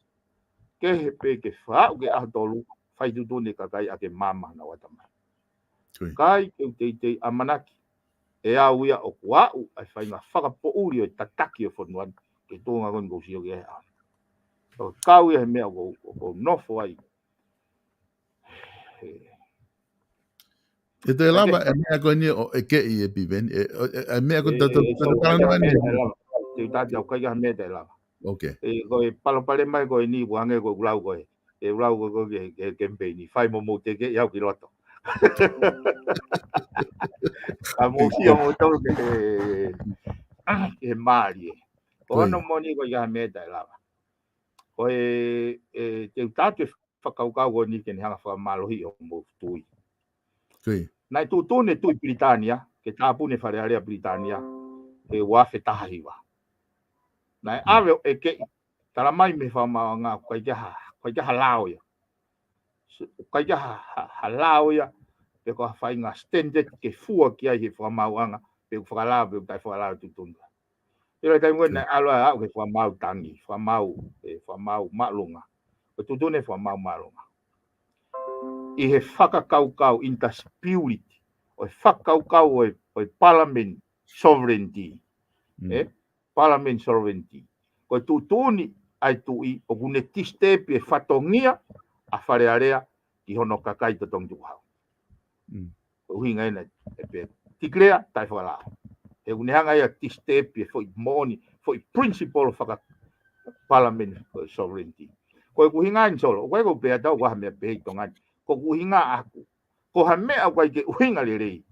Ke he pe ke whau ke ahtolu. Whai tutune kakai ake mama na watamai. Kai keu teitei amanaki. E au ia o kuau ai whainga whakapo uri o tataki o whanuan. Ke tōnga koni kousio ke hea. Kau ia he mea ko nofo ai. E te lava e mea koe ni o e ke I e piven. E mea koe tato talanoa ni. Te tati au kai mea te lava. Okay. E koe palo pale mai koe ni wange koe ulau koe. E ulau koe ke kempeni. Whai mo te ke iau ki roto. A mo si o mo tau ke maari e. Ko ono moni koe ia mea te lava. Koe te tatu whakaukau koe ni ke ni hanga whamalohi o mo tui. Nai tūtone tui Britania, ke tāpune wharearea Britania, ke wafe tahahiwa. Nai awe e ke tala mai me whamao ngā kai kia lao ia. Kai kia lao ia, pe ko whai ngā standard ke fua ki ai he whamao anga, pe whakalao pe tai whakalao tutunga. Ira kai mwene aloa au ke whamao tangi, whamao malunga. Ko tūtone whamao malunga. I he whakakaukau in the spirit, o he whakaukau o parliament sovereignty. Parliament sovereignty. Ko tūtoni ai tui o gune tistepi e whatongia a wharearea ki hono kakai to tong tuhau. Ko hinga ina e pe tikrea tai whakalao. E gune hanga ia tistepi e foi moni, foi principle whaka parliament sovereignty. Ko e kuhinga in solo, koe ko pea tau waha mea pehi tongan. Ko kuhinga aku. Ko ha mea kai ke uhinga le rei.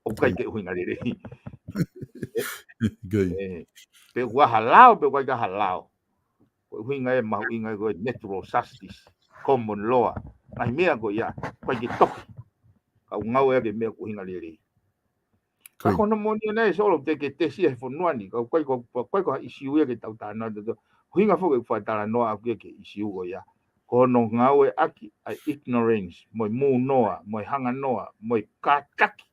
O kai ke uhinga le rei. Pe waha lao, pe kai ka halao. Ko uhinga e mahu inga koe natural justice, common law. Ngai mea ko ia, kai ke toki. Ka ungau ea ke mea kuhinga le rei. Ka kono moni nei solo te ke te sia he whanuani. Ka kai ko isiu ea ke tau tāna. Huinga fo ke whaitara noa aku ke isiu ko ia. Kono ngau e aki ai ignorance, moi mu noa, moi hanga noa, moi kakaki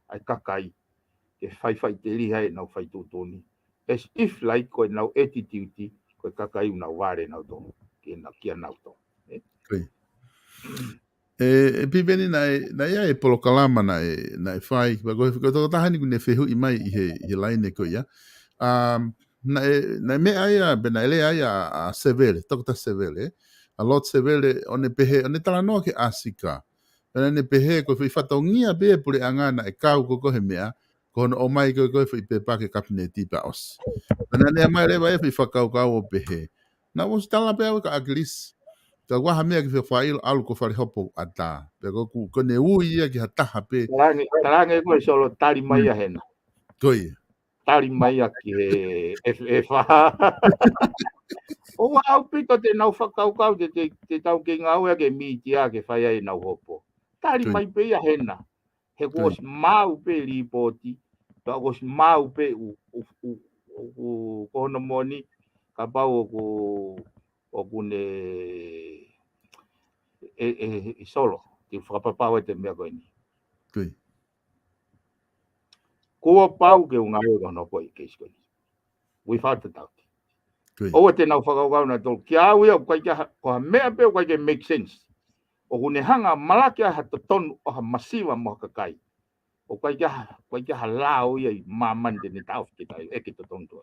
ai kakai. Ke whai te liha e nau whai tūtoni. As if like koe nau attitude, koe kakai unau ware nau tō. Kia nau tō. E pipeni na ia e polokalama na e whai. Ko toko tahani kune whehu I mai I he laine ko ia. Na mea ia, bena ele ia a sevele, toko ta sevele. A lot sevele, one pehe, one tala noa ke asika. Pena ne pehe, koe whi whatongia bea pule angana e kau koko he mea, ko hono o mai koe whi pepa ke kabineti pa os. Pena ne mai lewa e whi whakau kau o pehe. Na wos tala pea wika aglis. Ka waha mea ki whailo alu ko whare hopo ata. Pea ko ne ui ia ki hataha pe. Tarange koe solo tari mai a hena. Koe. Tari mai a ki he wha. O au pito te nau whakaukau te tau ke ngau ea ke miti a ke whai ai nau hopo. Tari mai pe ia hena. He kos mau pe ripoti. Ta kos mau pe kono moni. Ka pau o kune solo. Te whakapapau e te mea koe ni. Kua pau ke unga eo kono koe keis koe ni. Without a doubt. O te nau whakaukau na tō ki au ia ko ha mea peo kai ke make sense. O kune hanga malaki a hata tonu o ha masiwa mo kakai. O kai kia lao ia I mamande ne tau whikitai e ki to tonu tua.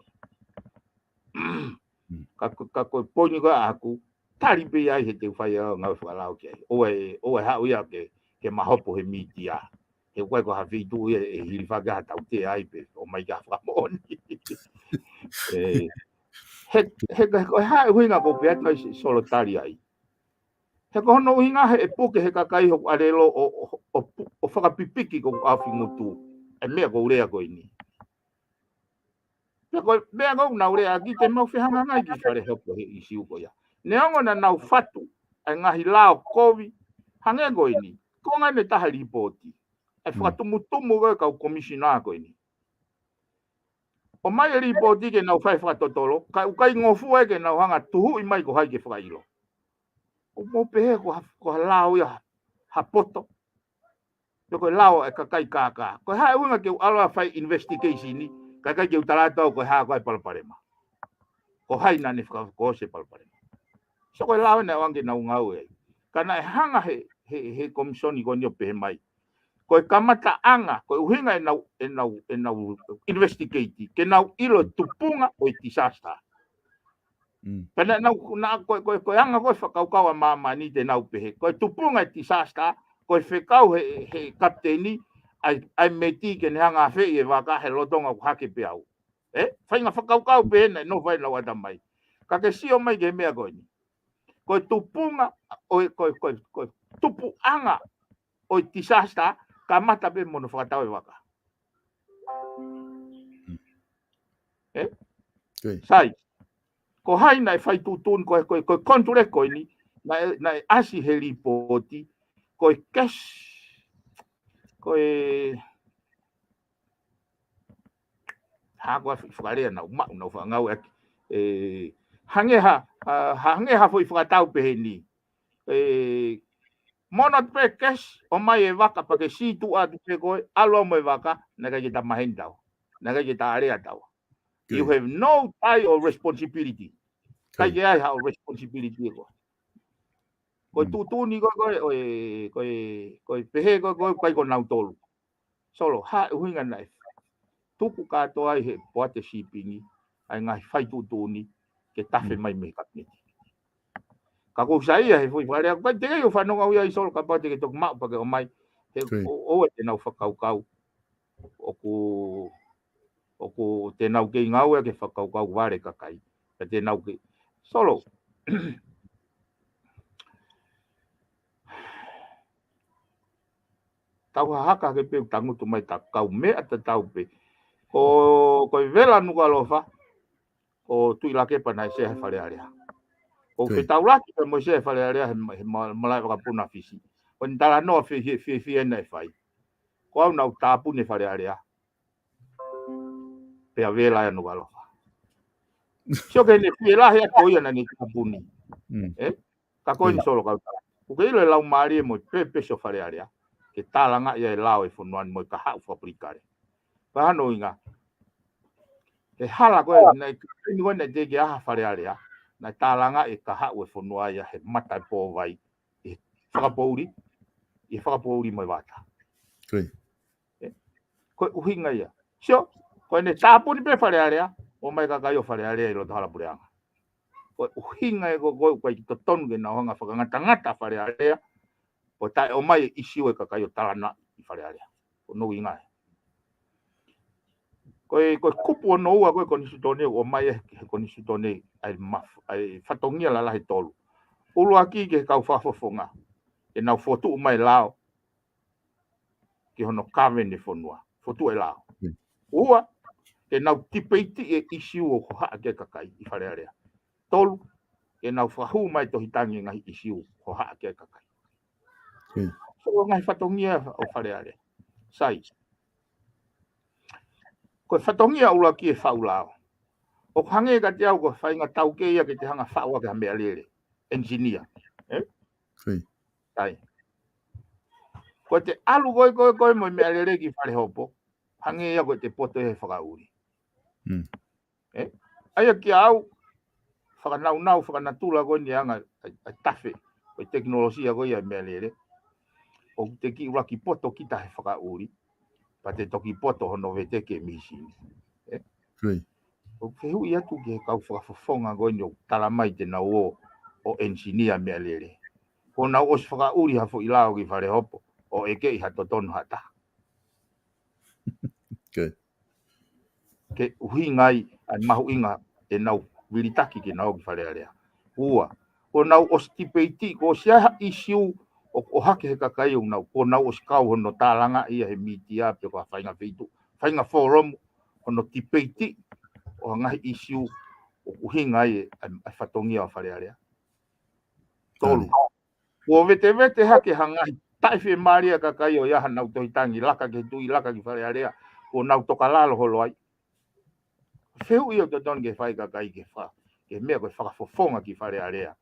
Ka koe poini koe aku, tari pe ai he te whai au ngau whakalao ki ai. O e hau ia ke mahopo he miti a. He koe ko ha whitu ia e hiri whaka tau te ai pe o mai ka whakamoni. He koe hae huinga ko pe atu ai solo tari ai. He ko hono hinga he poke he kakai hoku arelo o whakapipiki ko awhi ngutu. E mea ko urea koe ni. Mea ko na urea ki te mau whihanga ngai ki whare hoku he isiu ko ia. Ne ongo na nau whatu ai ngahi lao kovi hange koe ni. Ko ngai me taha ripoti. E whakatumutumu koe kau komisiona koe ni. O mai ripoti ke nau whai whakatotolo. Ka ukai ngofu e ke nau hanga tuhu I mai ko hai ke whakailo. O mo pehe ko lao ia ha poto. Ko lao e kakai kaka. Ko hae unga ke aloa whai investigation ni. Kakai ke utarata ko hae koe palparema. Ko hai nani whakako se palparema. So ko lao ne wange na ungau e. Kana e hanga he komisoni ko nio pehe mai. Ko kamata anga. Ko uhinga e nau investigate. Ke nau ilo tupunga o disaster. Pena ko anga ko whakaukau a mama ni te nau pehe. Ko tupunga disaster, ko whekau he kapteni ai meti ke hanga fe e waka he lotonga ku hake pe au. Whainga whakaukau pe hena no vai lau ada mai. Ka ke sio mai ke mea koe ni. Koe tupunga, koe tupu anga o tisasta ka mata pe mono whakatau e waka. Sai, ko haina e whai tutun koe konture koe ni, na asi he ripoti, koe kes, koe hakoa whakarea nau mau nau whangau hangeha foi whakatau pe he ni. Mono pe kes o mai e waka pa ke situ atu pe koe alo mo e waka naga ke ta mahindau naga ke ta area tau. You have no tie or responsibility. Kai ke ai ha responsibility ko. Ko tutuni ko pehe ko kai ko nau tolu. Solo ha huinga nai. Tuku ka to ai he poate shippingi ai ngai fai tutuni ke tafe mai me kapni. Ka ko sai he foi vale ko te yo fa no au ia solo ka pate ke tok ma pa ke o mai o te nau whakaukau o ko te nau ke ngau ke whakaukau ware kakai te nau ke solo tau haka ke pe tangutu mai ta kau me ata tau pe ko vela nuka lofa o tui la ke pa nai se fale area o ke tau la ke mo se fale area he malai ka puna fisi o ndala no fi nei fai ko au nau tapu ne fale area pe vela no lofa sio ke ne fi la he ko ia na ni tapuni ka ko ni solo ka o ke ile lau mari mo pe so fale area ke talanga ia lau e fonuan mo ka ha fabrikare pa no inga e hala ko nei ni wona de ke ha fale area na talanga e ka ha o fonua ia he mata po vai e whakapouri mai wata ko uhinga ia sio ko ne tapu ni pe fale area o mai ka kai o fale area i lo hala pureanga ko uhinga e ko ki to tonu ke na hanga whakangata fale area o tai o mai isi o ka kai o talana i fale area o no inga ko kupu no ua ko ni sutone o mai ko ni sutone ai fatongia la he tolu ulu aki ke kau fafofonga e na fotu mai lao ke hono kave ne fonua fotu e lao ua e na tipeiti e isi o ko ha ke kakai i fale area tolu e na fahu mai to hitangi ngai isi o ko ha ke kakai so ngai fatongia o fale area sai ko fatongia ula ki e faulao o hange ka te au ko fainga tau ke ia ke te hanga faua ke mea lele engineer sai ko te alu koi mo mea lele ki fale hopo hange ia ko te poto he whakauri aia ki au whakanatula ko ni anga a tafe ko teknolosia ko ia mea lele o te ki ura ki poto ki ta he whakauri pa te toki poto hono vete ke misi o ke hui atu ke kau whakafofonga ko ni o talamai te na o engineer mea lele ko na o whakauri hafo i lao ki fale hopo o eke i hato tonu hata ke uhi ngai an mahu inga e nau viritaki ke nau ki fale area ua ko nau o stipeiti ko sia isiu o hake he kakai o nau ko nau o skau hono talanga ia he mitia pe ko whainga feitu whainga forum hono tipeiti o ngahi isiu o uhi ngai a whatongia o fale area tolu ko vete hake hangai taife maria kakai o iaha nau tohitangi laka ke tui laka ki fale area o nau toka lalo holo ai feu ia te don ke fai kakai ke fa ke mea ko whakafofonga ki fale area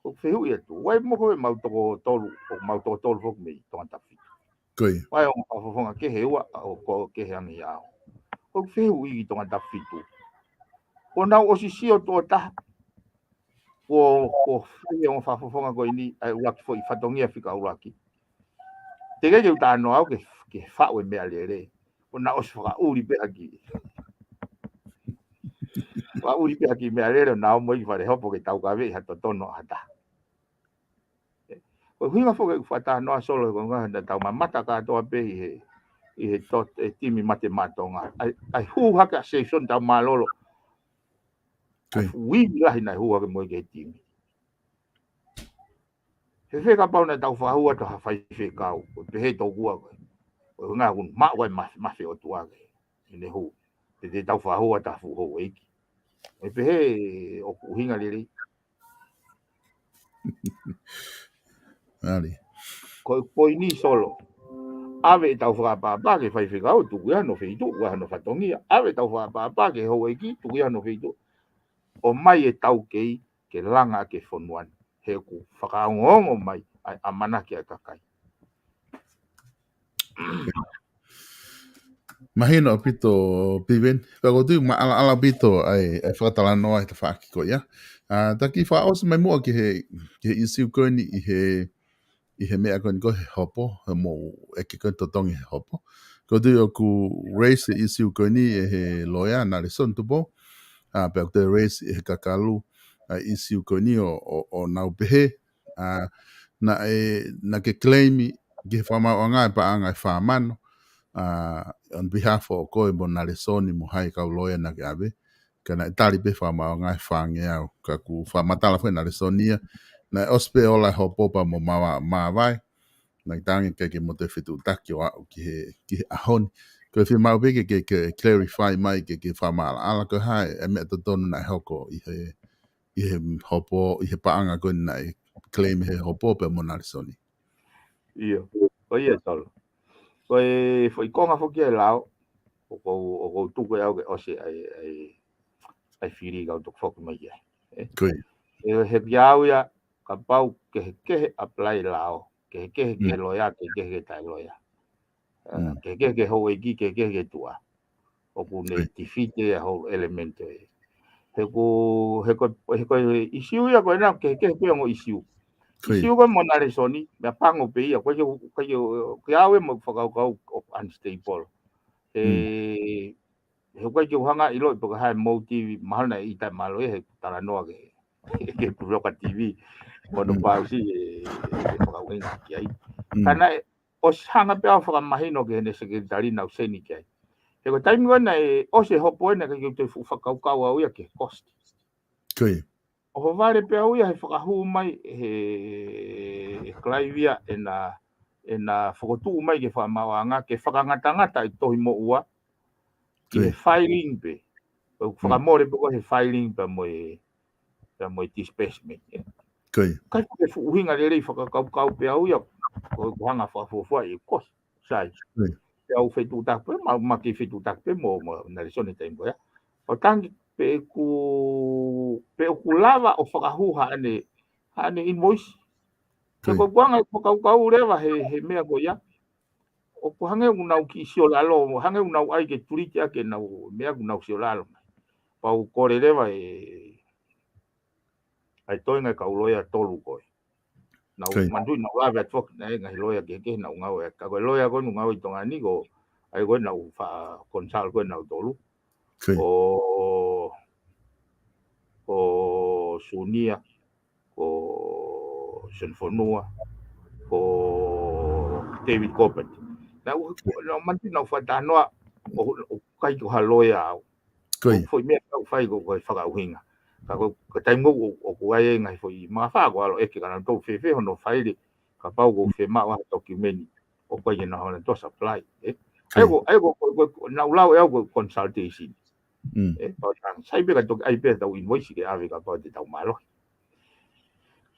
o feu ia tu wai mo ko mau toko tolu o mau toko tolu fok me tonga tafi wai o whakafofonga ke he ua o ko ke he angi ao o feu i tonga tafi tu o nau o sisio to ta o feu o whakafofonga ko ini ai ulaki fo i whatongia whika ulaki te kei uta no au ke whao e mea lere o na o whaka uri pe aki wa uri pe aki mea lere na o moi whare hopo ke tau kawe i hato tono hata Ko hinga fo ke fata no solo ko nga tau mata ka to pe I tot timi mate matonga ai hu haka session tau malolo wi la hina hu haka mo ke timi he ka pa na tau fa hu to ha fai fe ka pe he to gua ko nga un ma wa ma fe o tua ke ne hu te tau fa hu ta fu ho e pe he o ku hinga le Ali. Ko ni solo. Ave tau whakapapa ke whai whikau tuku ia no whitu, ua no whatongia. Ave tau whakapapa ke hau eki tuku ia no whitu. O mai e tau kei ke langa ke whonuan. He ku whakaongongo mai a mana ke a kakai. Mahina o pito piven. Kako tu ma ala pito ai whakatalano ai te whaakiko ia. Taki whaos mai mua ki he isiu koini I he mea koini ko he hopo. He mo eke koini totongi he hopo. Ko tu o ku race isiu koini he loya na le son tupo. Pe o te race he kakalu isiu koini o nau pehe. Na ke claimi ki he whamau angai pa angai whamano. On behalf of koe mo nare soni mo hai kau loya na ke ave kana tali pe whamau ngai whange au ka ku whamatala whai nare sonia na ospe ola hopopa mo mawai na tangi ke mo te whitu taki o au ki he ahoni ko whi mau peke ke clarify mai ke whamala ala ko hai e mea tonu na hoko I he hopo I he paanga koe na claim he hopo pe mo nare soni Ia, ko ia tolo. Ko e whaikonga whoki e lao, o kou tuku e au ke ose ai whiri kau tuk whoki mai ia. Koe. E he piau ia, ka pau ke he apply lao, ke he loya, ke he tai loya. Ke hou eki, ke he tua. O ku ne tifite e hou elemento e. He ko isiu ia koe nao, ke he ngo isiu. Isiu koe mo nare soni, mea pango pe ia, koe awe mo whakau unstable. He koe ki uhanga ilo I poka hae mouti mahana I tai malo he tala noa ke puroka TV. Mono pausi e whakau inga ki ai. Kana o hanga pia whakamahino ke hene sekretari nau seni ki ai. He koe taimi wana o se hopo ena ke te whakaukau au ia ke kosti. Koe. O ho vare pia uia he whakahu mai he klaivia e na whakotuu mai ke whamawanga ke whakangatangata I tohi mo ua ki he filing pe. Whakamore pe ko he filing pe mo e disbursement. Koe. Kai ko ke uhinga lere I whakakaukau pia uia ko hanga whakafofua I kos. Sai. Pe au whetu takpe, ma ki whetu takpe mo nare sone taimbo ya. O tangi pe ku lava o whakahuha ane invoice. Ke ko kuanga whakaukau rewa he mea ko ia. O ku hange unau ki sio lalo, hange unau ai ke turiti ake nau mea unau sio lalo. Pau kore rewa ai toinga ka uloia tolu koe. Nau mandui nau lave atok na e ngahi loia ke nau ngau e. Ka koe loia koe ngau I tonga ni ko ai koe nau wha konsal koe nau tolu. O Sunia, o FATUFONUA, o David Corbett. Na manti nau whatanoa o kai ko haloia au. Foi mea kau whai ko whakauhinga. Ka ko taimou o kuae ngai foi mga whako alo eke kana tau whewhe hono whaile ka pau ko whema waha dokumeni o koe na hona to supply. Ai ko nau lau e au ko consultation. Sai peka toki ai peka tau invoice ke ave ka pau te tau malo.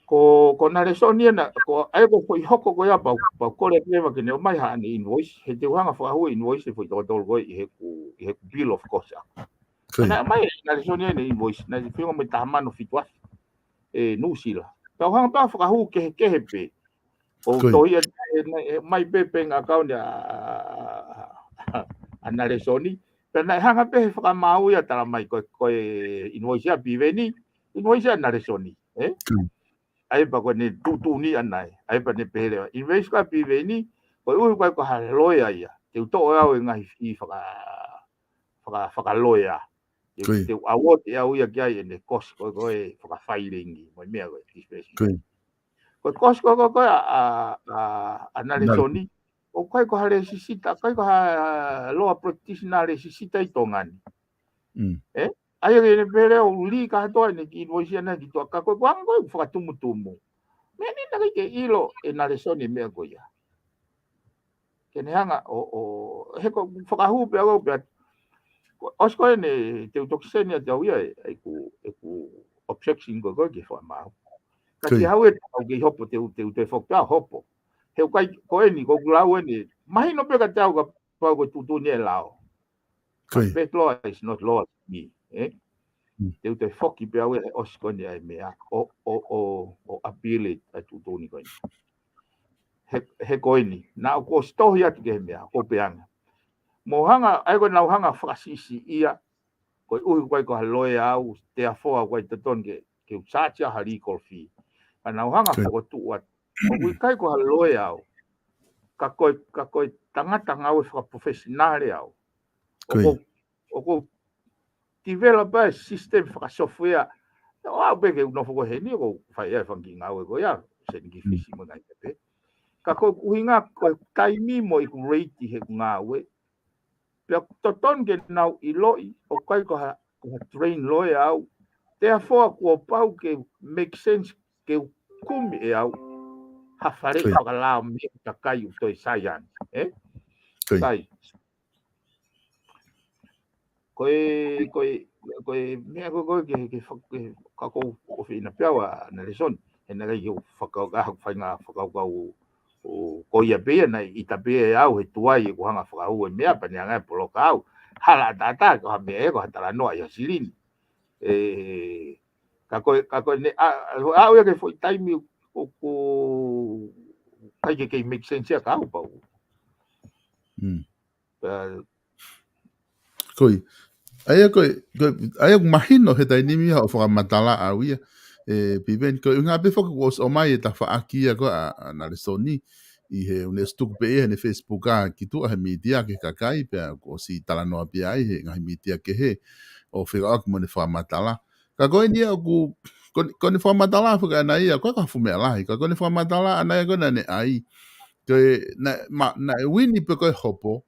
Ko nare sonia na ko ai ko hoko ko ia pau kore peva ke ne mai ha ni invoice he te hanga whakahu invoice foi totol ko I he bill of cost. Na mai nare sonia ni invoice na whiunga me tahamano fitua e nusila. Tau hanga pau whakahu ke pe. O toia mai pepe ngā kaune a nare soni. Pena hanga pe he whakamau ia tala mai koe invoice a PIVENI, invoice a nare soni. Ai pa koe ne tutu ni anai, ai pa ne peherewa. Invoice a PIVENI, koe ui koe ko haloia ia. Te uto au e ngahi whakaloia. Te awot e au ia kia e ne kos koe whakawhairingi. Moi mea koe, Ko kosko ko analisoni. O kai ko hale sisita, kai ko ha loa practitioner le sisita I tongani. Ai ne pere o li ka to ne ki voisia na ki to ka ko wango fa tumu. Meni na ke ilo analisoni me ko ya. Kene hanga o he ko whakahu pe au pe osko ne te utoksenia te au ia e ku objection go ki fa mau. Ka te hau e au ki hopo te whakpea hopo. He kai ko ni ko glau ni mai no pe ka te au ka pa ko tutu ni lao. Respect law is not law me. Te whaki pe au e osko ni ai mea o appeal a tutu ni ko ni. He koini na ko stohi atu ke mea ko peanga mo hanga ai ko na hanga frasisi ia ko ui ko haloe au te afoa ko te ton ke usacha hari kofi ana hanga ko tu wat o ui kai ko haloe au ka ko tangata ngau fra professional au o ko develop a system fra software o be ke no fo he ni ko fai e fangi ngau ko ya se ni fisi mo ngai te ka ko uhinga ko taimi mo I rate he nga we pe to ton ke nau I loi o kai ko ha train loi au therefore ko pau ke make sense ke kumi e au ha fare ka la me ka kai to science sai ko me ko ke ka ko fina pewa na leson en la yo fa ka fa nga fa ka o ko ia be na I tape au he tuai ko hanga fa o me apa ni anga poloka au hala tata ko me ko tala no ya silin ka ko ne au ya ke foi time o kai ke make sense ka au pa koi ai imagino he tai nimi ho fa matala au ia piven ko nga be fo ko o mai ta fa aki ko na le soni I he un stuk pe he Facebook ki tu he media ke kakai pe ko si tala no pe ai he nga media ke he o fe ak mo ne fa matala ka ko ni ku ko ni fa matala fa na ia ko ka fu me la ko ni fa matala na ko na ne ai ke na wini pe ko hopo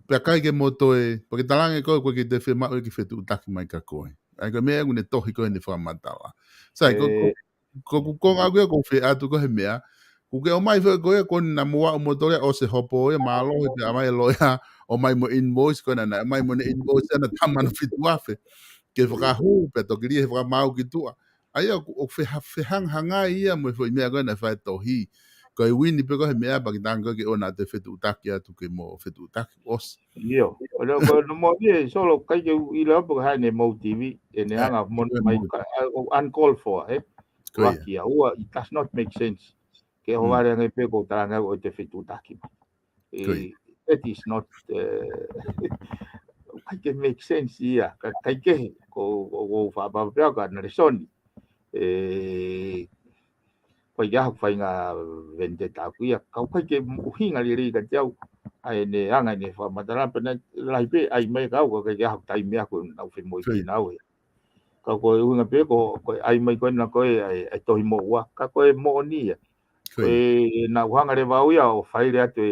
pe kai ke moto porque talange ko ke te fe ma ke fe tu tak mai ka ko ai ko me un to ko ni fa matala sai ko nga ko fe atu ko he mea ku ke o mai fe ko na mo moto o se hopo malo te mai lo ya o mai mo invoice ko na mai mo invoice na tamana fitu afe ke fa hu pe to kiri fa mau ki tu ai o fe hang hanga ia mo foi me ko na fa to hi ko I wini pe ko he mea ba kitanga ke ona te fetu taki atu ke mo fetu taki os io ko no mo ye solo kai ke I le po ha ne mo TV ne hanga mon mai uncalled for Waki ua it does not make sense ke ho vale ngai pe ko tanga o te fetu taki it is not kai ke make sense ia kai ke ko fa ba pe ka na resoni ko ya fa nga vende ta ku ya ka kai ke hinga li ri ka tau ai ne anga ne fa matara pe na lai pe ai mai ka ko ke ya tai me ko na fe mo ki na we ka ko unga pe ko ai mai ko na ko ai to mo wa ka ko mo ni ko na wanga le va uya o fai le ate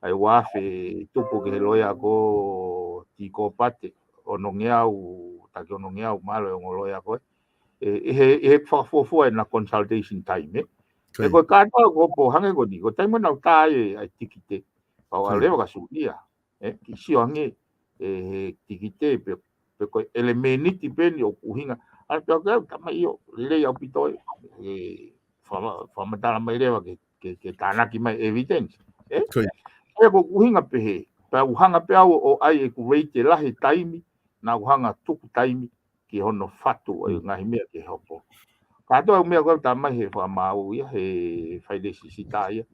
ai wa fe tupu ke loya ko ti ko pate o no ngeau ta ke no ngeau malo o loya ko he fo na consultation time e ko ka ko po hange ko di ko time na ta ai tikite pa wa le ka su ia ki si hange tikite pe ko elementi ti pen o kuhinga al pe ka ta mai yo le ya pito fa mata mai le ke ta na ki mai evidence ko kuhinga pe he pa uhanga pe o ai ku rate la he time na uhanga tuku time ki hono fatu o ngahi mea ke hopo. Ka toa mea koe ta mai he wha mau ia he whaide sisita ia.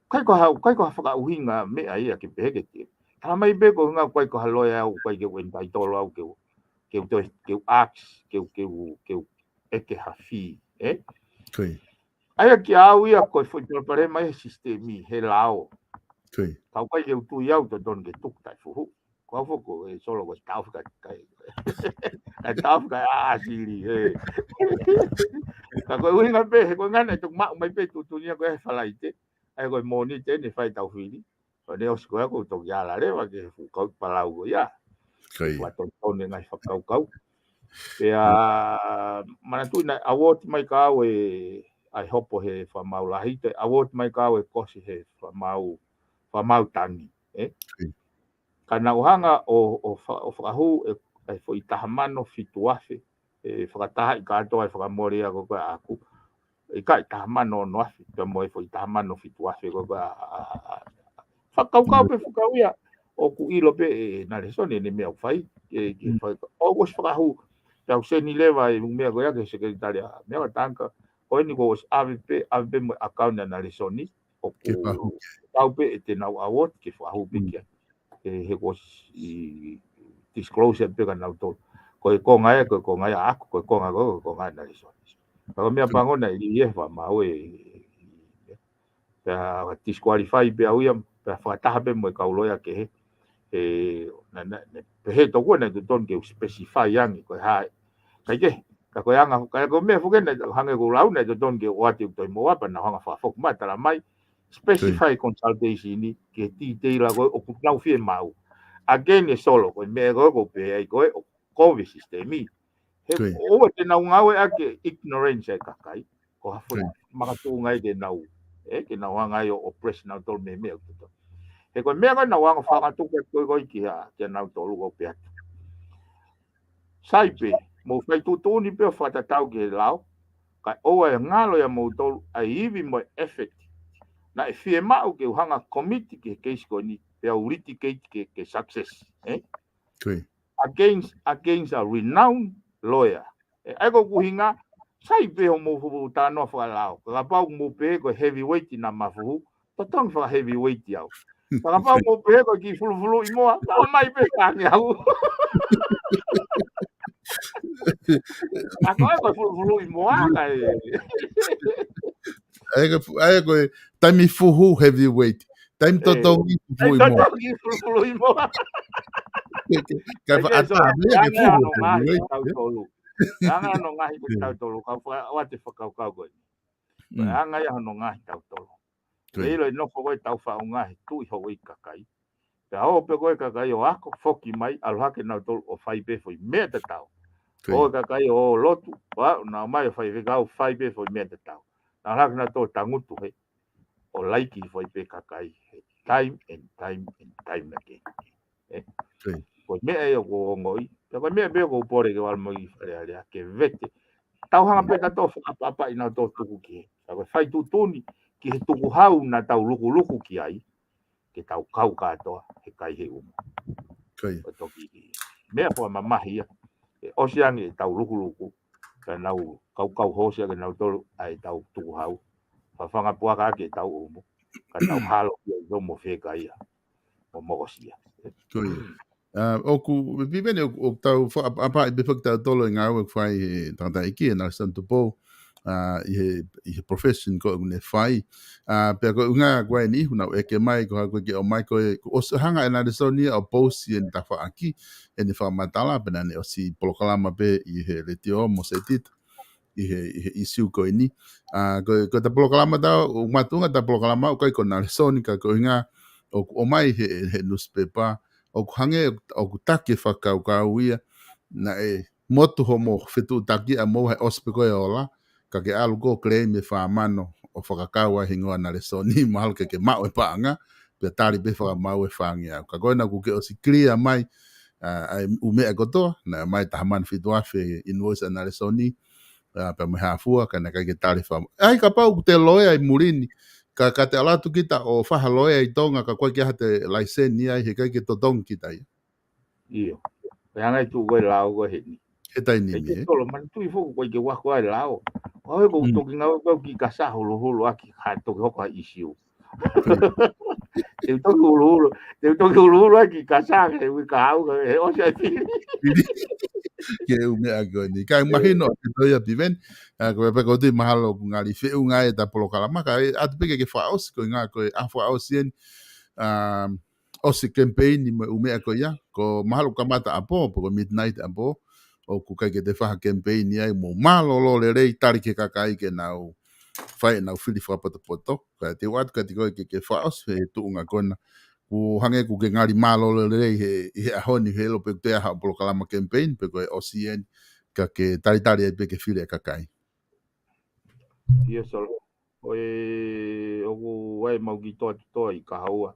Kai ko whaka uhinga mea ia ke peheke te. Ta mai be ko hunga koe ko haloe au koe ke wen tai tolo au ke u ax ke u eke hafi. Aia ki au ia koe whaipare mai he sistemi he lao. Kau kai ke u tu iau to don ke tuk tai fuhu. Kau foko e solo ko tau kai Taf ka asili. Ka ko winga pe ko ngana tu ma mai pe tu nia ko falaite. Ai ko moni te ni fai tau fili. O ne os ko ko to ya la le wa ke fu ko palau go ya. Wa to ne ngai fa kau. Pe a mana tu na award mai ka we ai hopo he fa mau la hite award mai ka we kosi he fa mau tangi. Kana uhanga o whakahu e fo i tahamano fituafe e whakataha i kātoa e whakamorea ko koe aku e ka i tahamano no afi te mo e fo i tahamano fituafe ko koe whakaukau pe whakauia o ku ilo pe e nare sone ne mea whai o kos whakahu tau seni lewa e mea koe ake sekretaria mea tanka o eni ko os ave pe mo akauna nare soni o ku tau pe e te nau award ke whakahu pe kia he was disclosure pe kana to ko konga e ko konga ya aku ko konga ko konga na iso ko me apangona i e fa ma we pa disqualify pe au ya pa fa pe mo ka ulo ya ke na pe he to ko na to ton ke specify yang ko ha ke ka ko yang ka ko me fu ke na hanga ko lau na to ton ke wa ti to mo wa pa na hanga fa fok ma tala mai specify consultation ni ke ti te la go o ku lau fie mau again e solo ko me go pe ai go ko sistemi he o te na ngawe ake ignorance ka kai ko ha fu ma tu ngai de nau ke na ngai o oppression na tol me to he ko me go na wanga fa tu ko ki ha ke na to lu go pe sai pe mo fai tu ni pe fa ta tau ke lao ka o e ngalo ya mo to ai ivi mo effect na e fie mau ke uhanga committee ke isko ni pe uriti ke success against a renowned lawyer ai ko kuhinga sai pe ho mo fu ta no fa lao ka pa mo pe ko heavyweight na mafu to tong fa heavyweight yao ka pa mo pe ko ki fulu i mo ta mai pe ka ni au ko fulu i mo ka ai ko time fuhu heavyweight time to tongi fulu i mo ka fa ata me ke fuhu heavyweight anga no ngahi ko tau tolo ka fa wa te whakau ko anga ya no ngahi tau tolo Leilo no ko tau fa ngahi tu i ho i kakai te ho pe ko kakai o ako foki mai alha ke na tolo o fai pe foi me te tau o kakai o lotu wa na mai fai ve gau fai pe foi me te tau na ha na to tangutu he o laiki foi pe kakai time and time again ko me e o ngoi te ko me ko pore ke wal moi fare ke vete tau hanga pe ka to apa ina to tuku ki ko fai tu tuni ki he tuku hau na tau luku ki ai ke tau kau ka to he kai he o to ki me po mama hia o siang e tau luku ka nau kau hosia ke nau to ai tau tuku hau fa fanga po ka ke tau umo ka tau halo yo mo fe kai o mo sia o ku vivene o tau apa be fak tau tolo nga o fai tanta iki na santo po i profession ko ne fai pe ko nga gwa ni huna e ke mai ko ke o mai ko o hanga na de soni o post en ta fa aki en fa matala pena ne o si polokalama pe i he letio mo setit i isu ko ni ko ta polokalama da o matunga ta polokalama o ko na soni ka ko nga o mai he newspaper o hange o take whakaukau ia na e motu homo whetu taki a mo he ospeko e ola ka ke alu ko klei me whamano o whakakau a hingoa na le soni mahal ke mao e paanga pe tari pe whakamau e whangi au ka koina ku ke o si clear mai ai umea kotoa na mai tahaman whitu awhi invoice na le soni pe me hafua ka na ka ke tari whamu ai ka pau te loea i murini ka te alatu kita o whahaloea i tonga ka koe kia te laisen ni ai he kai ke totong kita ia. Iyo. Kaya nga tu koe lao koe he ni. He tai nimi e. Tolo man tu i foku koe ke wako ai lao. Koe ko toki ngau koe ki kasa hulu aki ka toki hoko ha isiu. Te toki hulu aki kasa ke ui ka hau he o sia tiri. Ke umea koe ni. Ka imagino te toi a piven. Koe peko tui mahalo ku ngali whiu ngai ta polokalama. Ka atu peke ke whaos koe ngā koe a whaos ien. o se campaign ni mo umea ko ia ko mahalo kamata apo ko midnight apo o ku kai ke te whaha campaign ni ai mo malolo le rei tari ke kakai ke nau whai nau whiri whapato ka te watu ka te koe ke whaos he tuunga kona ku hange ku ke ngari malolo le rei he ahoni he lo pe te aha polokalama campaign pe koe OCN ka ke tari ai pe ke whiri a kakai. Ia solo. Oku wai mau ki toa I ka haua.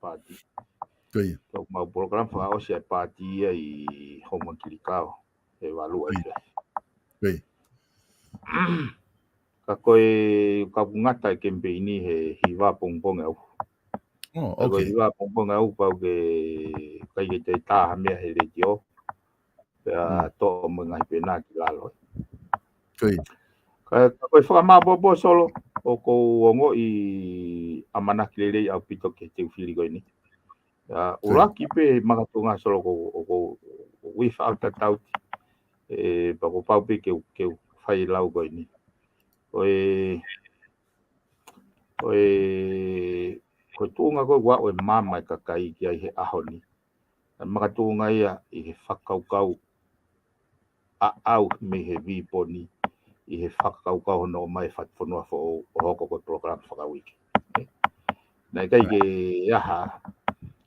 Pāti. Tau mau program whao si ai pāti ia I homa kirikao. E walu ai pia. Ka koe ka ngata I kempeini he hiwa pongpong au. Ka koe hiwa pongpong au pau ke kai ke te taha mea he retio. Pea to mga I pena ki lalo. Ka koe whakamabobo solo o ko ongo I amanaki lelei au pito ke te uwhiri koe ni. Uraki pe makatunga solo ko without a doubt. Pa ko pau pe ke whai lau koe ni. Koe tuunga koe wa oe mama I kakai ki ai he aho ni. Makatunga ia I he whakaukau au me he vipo ni. I he whakaukau no mai FATUFONUA o hoko koe program whakawiki. Nai kai ke aha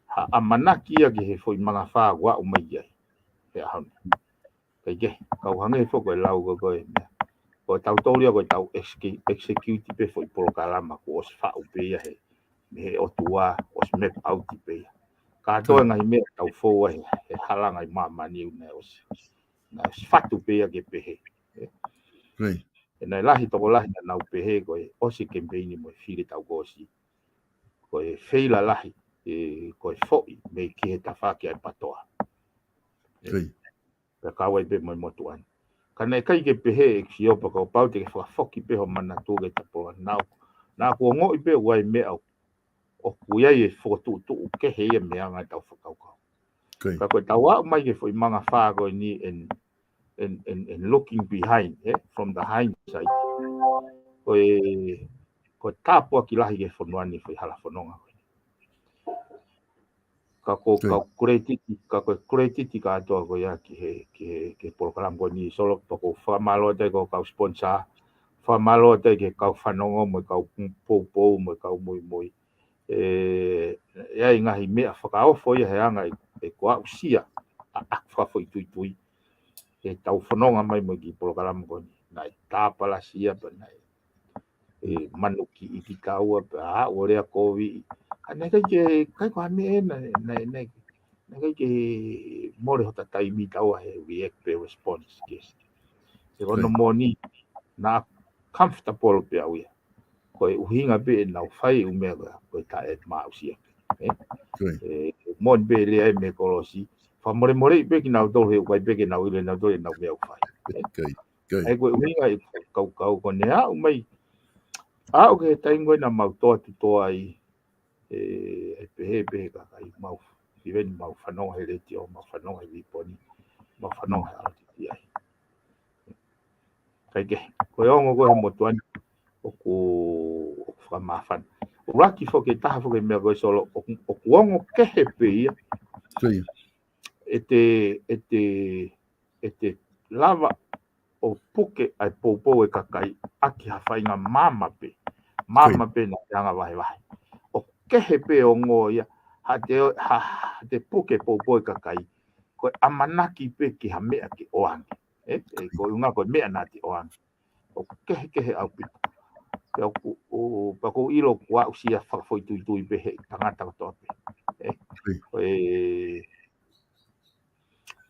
ha amanaki ia ke he foi mga wha wa o mai ai. He aho ni. Kai ke kau hange whoko e lau koe mea. Ko tau tauria ko tau execute pe foi polokalama ko os fa upe ia he me o tua os map out pe ka to ngai me tau fo he halanga I mama ni una os na fatu pe ia ke pe he e nai lahi to lahi na upe he ko o si campaign mo fili tau gosi ko e feila lahi ko fo me ki he tafa ki ai patoa ka kawai pe mo motuan kana kai ke pehe ki opa ko pau te fa foki pe ho mana tu ke tapo na ko ngo I pe wai me au o kuia e fotu tu ke he e me anga tau fakau ka ko tawa mai ke foi manga fa ko ni en looking behind from the hindsight ko tapo ki lahi ke fonuani foi hala fononga ka ko credit ka to ko ya ki he program ko ni solo ko fa malo te ko ka sponsor fa malo te ke ka fanongo mo ka po mo ka moi ya inga hi me fa ka ofo ya anga e ko usia a fa foi tui e tau fanonga mai mo ki program ko ni nai ta pala sia pa nai manuki I ki kaua pa o rea kovi ana kai ko ame na kai ke more hota tai mi tau he react pe response ke se ono moni na comfortable pe au ya ko uhinga pe na fai u me ko ta et ma usia mon be le me kolosi fa more pe ki na do he ko pe ki na ile na do na me u fai ai ko uhinga kau ko ne a mai okay tai ngoi na mau to ai pe ka kai mau PIVENI mau whanonga he reti o mau whanonga he viponi mau whanonga he autiti ai kai ke koe ongo koe he motuani o ku whamawhan o raki whoke taha whoke mea koe solo o ku ongo kehe pe ia e te lava o puke ai poupou e kakai aki hawhainga mama pe na teanga wahe o kehe pe o ngō ia ha te puke poupou e kakai ko amanaki pe ki ha mea ki oangi ko unga ko mea na ti oangi o kehe au pito o pako ilo kua usia whakafoi tui pe he tangata ko tope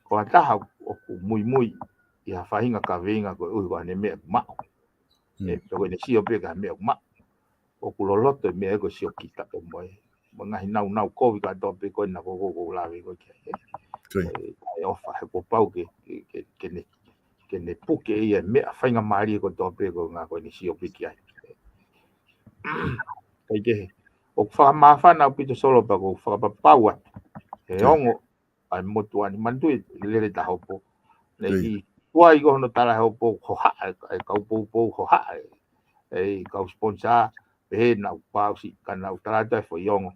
ko ataha o mui I ha whahinga ka venga ko ui ko ane mea mao ko ne sio pe ka mea mao o ku loloto mea ko sio kita o moe mga hinau kovi ka tope ko na ko lawe ko ai ofa he ko pau ke ne puke ia mea whainga maari ko tope ko ngā ko ne sio piki ai kai ke o whakamawhana pito solo pa ko whakapapau atu he ongo ai motuani mandui lere ta hopo nei tua I hono tala hopo ko haa ai kau pou ko haa kau sponsor he na pausi kana utala ta fo yongo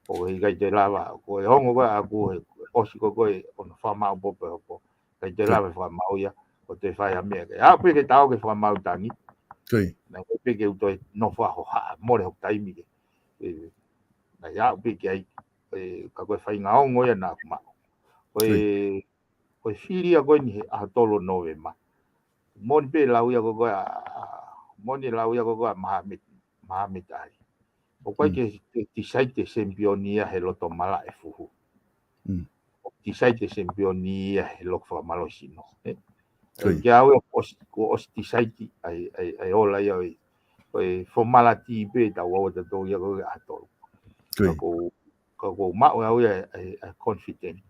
o i kai te lava ko e hongo ko aku e osi ko ona fa mau popo kai te lava fa mau ia o te fai a me ke a pe ke tau ke fa mau tangi na ko pe ke uto no fa ho ha more ho taimi ke na ya pe ke ai ka ko fai nga ongo ia na ma ko fili a ko ni a tolo nove ma mon pe lau ia ko moni lau ia ko Mahamit ai o kai ke ti sai te sempionia he loto mala e fuhu ti sai te sempionia he loto fa malo sino ke au o ti sai ti ai ola ia oi fo mala ti pe ta o te to ia ko ato ko ma o ia ai confident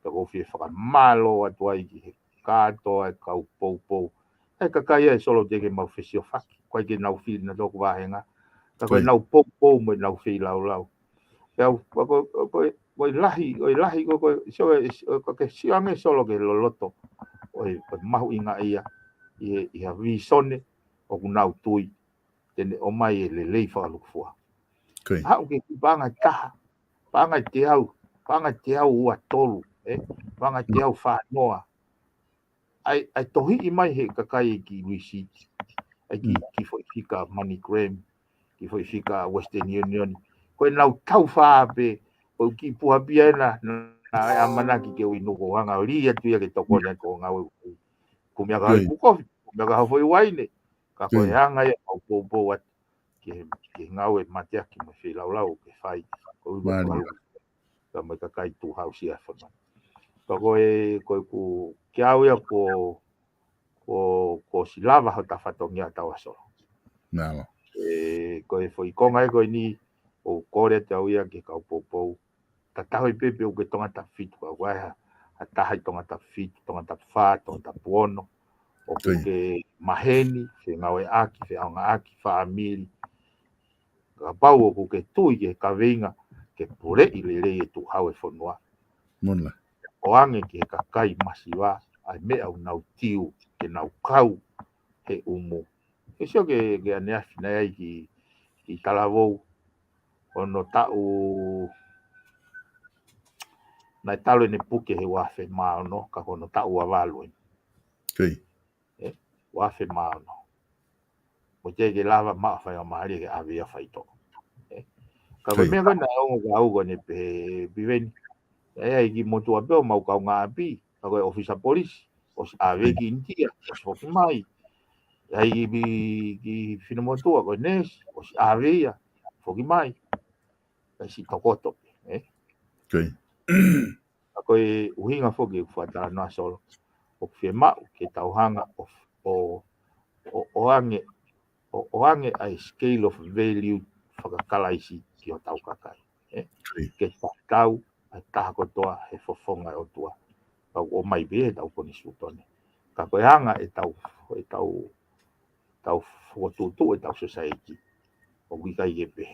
ko fi fa malo atu ai ki ka to ai ka po e ka kai e solo te ke mau fisio fa ko ke nau fi na do ko va henga ka ko nau po mo nau fi lau ko lahi ko so ke siange solo ke loloto oi mahu inga ia ia visone o nau tui tene o mai le leifa lufua ha o ke banga te au ua tolu banga te au fa noa ai tohi i mai he kakai ki receipt ai ki foi fika MoneyGram ki foi fika Western Union ko nau tau fa pe o ki puha pia na amana ki ke wino ko hanga ria tu ya ke toko na ko nga ku mia ga ku ko mia ga foi waine ka ko hanga ya o po wat ke ngau e matia ki mo fi lau ke fai ko ka me ka kai tu house ya fa ko ku ke au ya ko silava ha ta fatongia ta waso ko foi konga ko ni o kore te au ya ke ka po ta tahu pepe o ke tonga ta fit ko wa ha ta hai tonga ta fit tonga ta fa tonga ta pono o ke maheni se ngawe aki se anga aki fa amili ka pau o ke tui ke ka venga ke pure i le tu hawe fonua mona o ange ke ka kai masiwa ai me au nau tiu ke nau kau he umu e sio ke ane afina ai ki talavou ono tau na talo ne puke he wafe maono ka kono ta ua valu wafe maono o te ke lava ma fa ma ri ke avia faito ka ko me na o ga o ne pe piveni ai ki motu a pe ma ka nga pi ka ko ofisa police o ave ki intia o so mai ai ki fino motu a ko nes o avia fo ki mai ka si tokoto ko uhinga fo ke fata na solo o fe ma ke tauhanga o ange a scale of value whakakalaisi ki o tau kakai ke tau a taha kotoa he fofonga o tua o mai be tau koni sutone ka koe hanga e tau fuotutu e tau society o wikai ke pe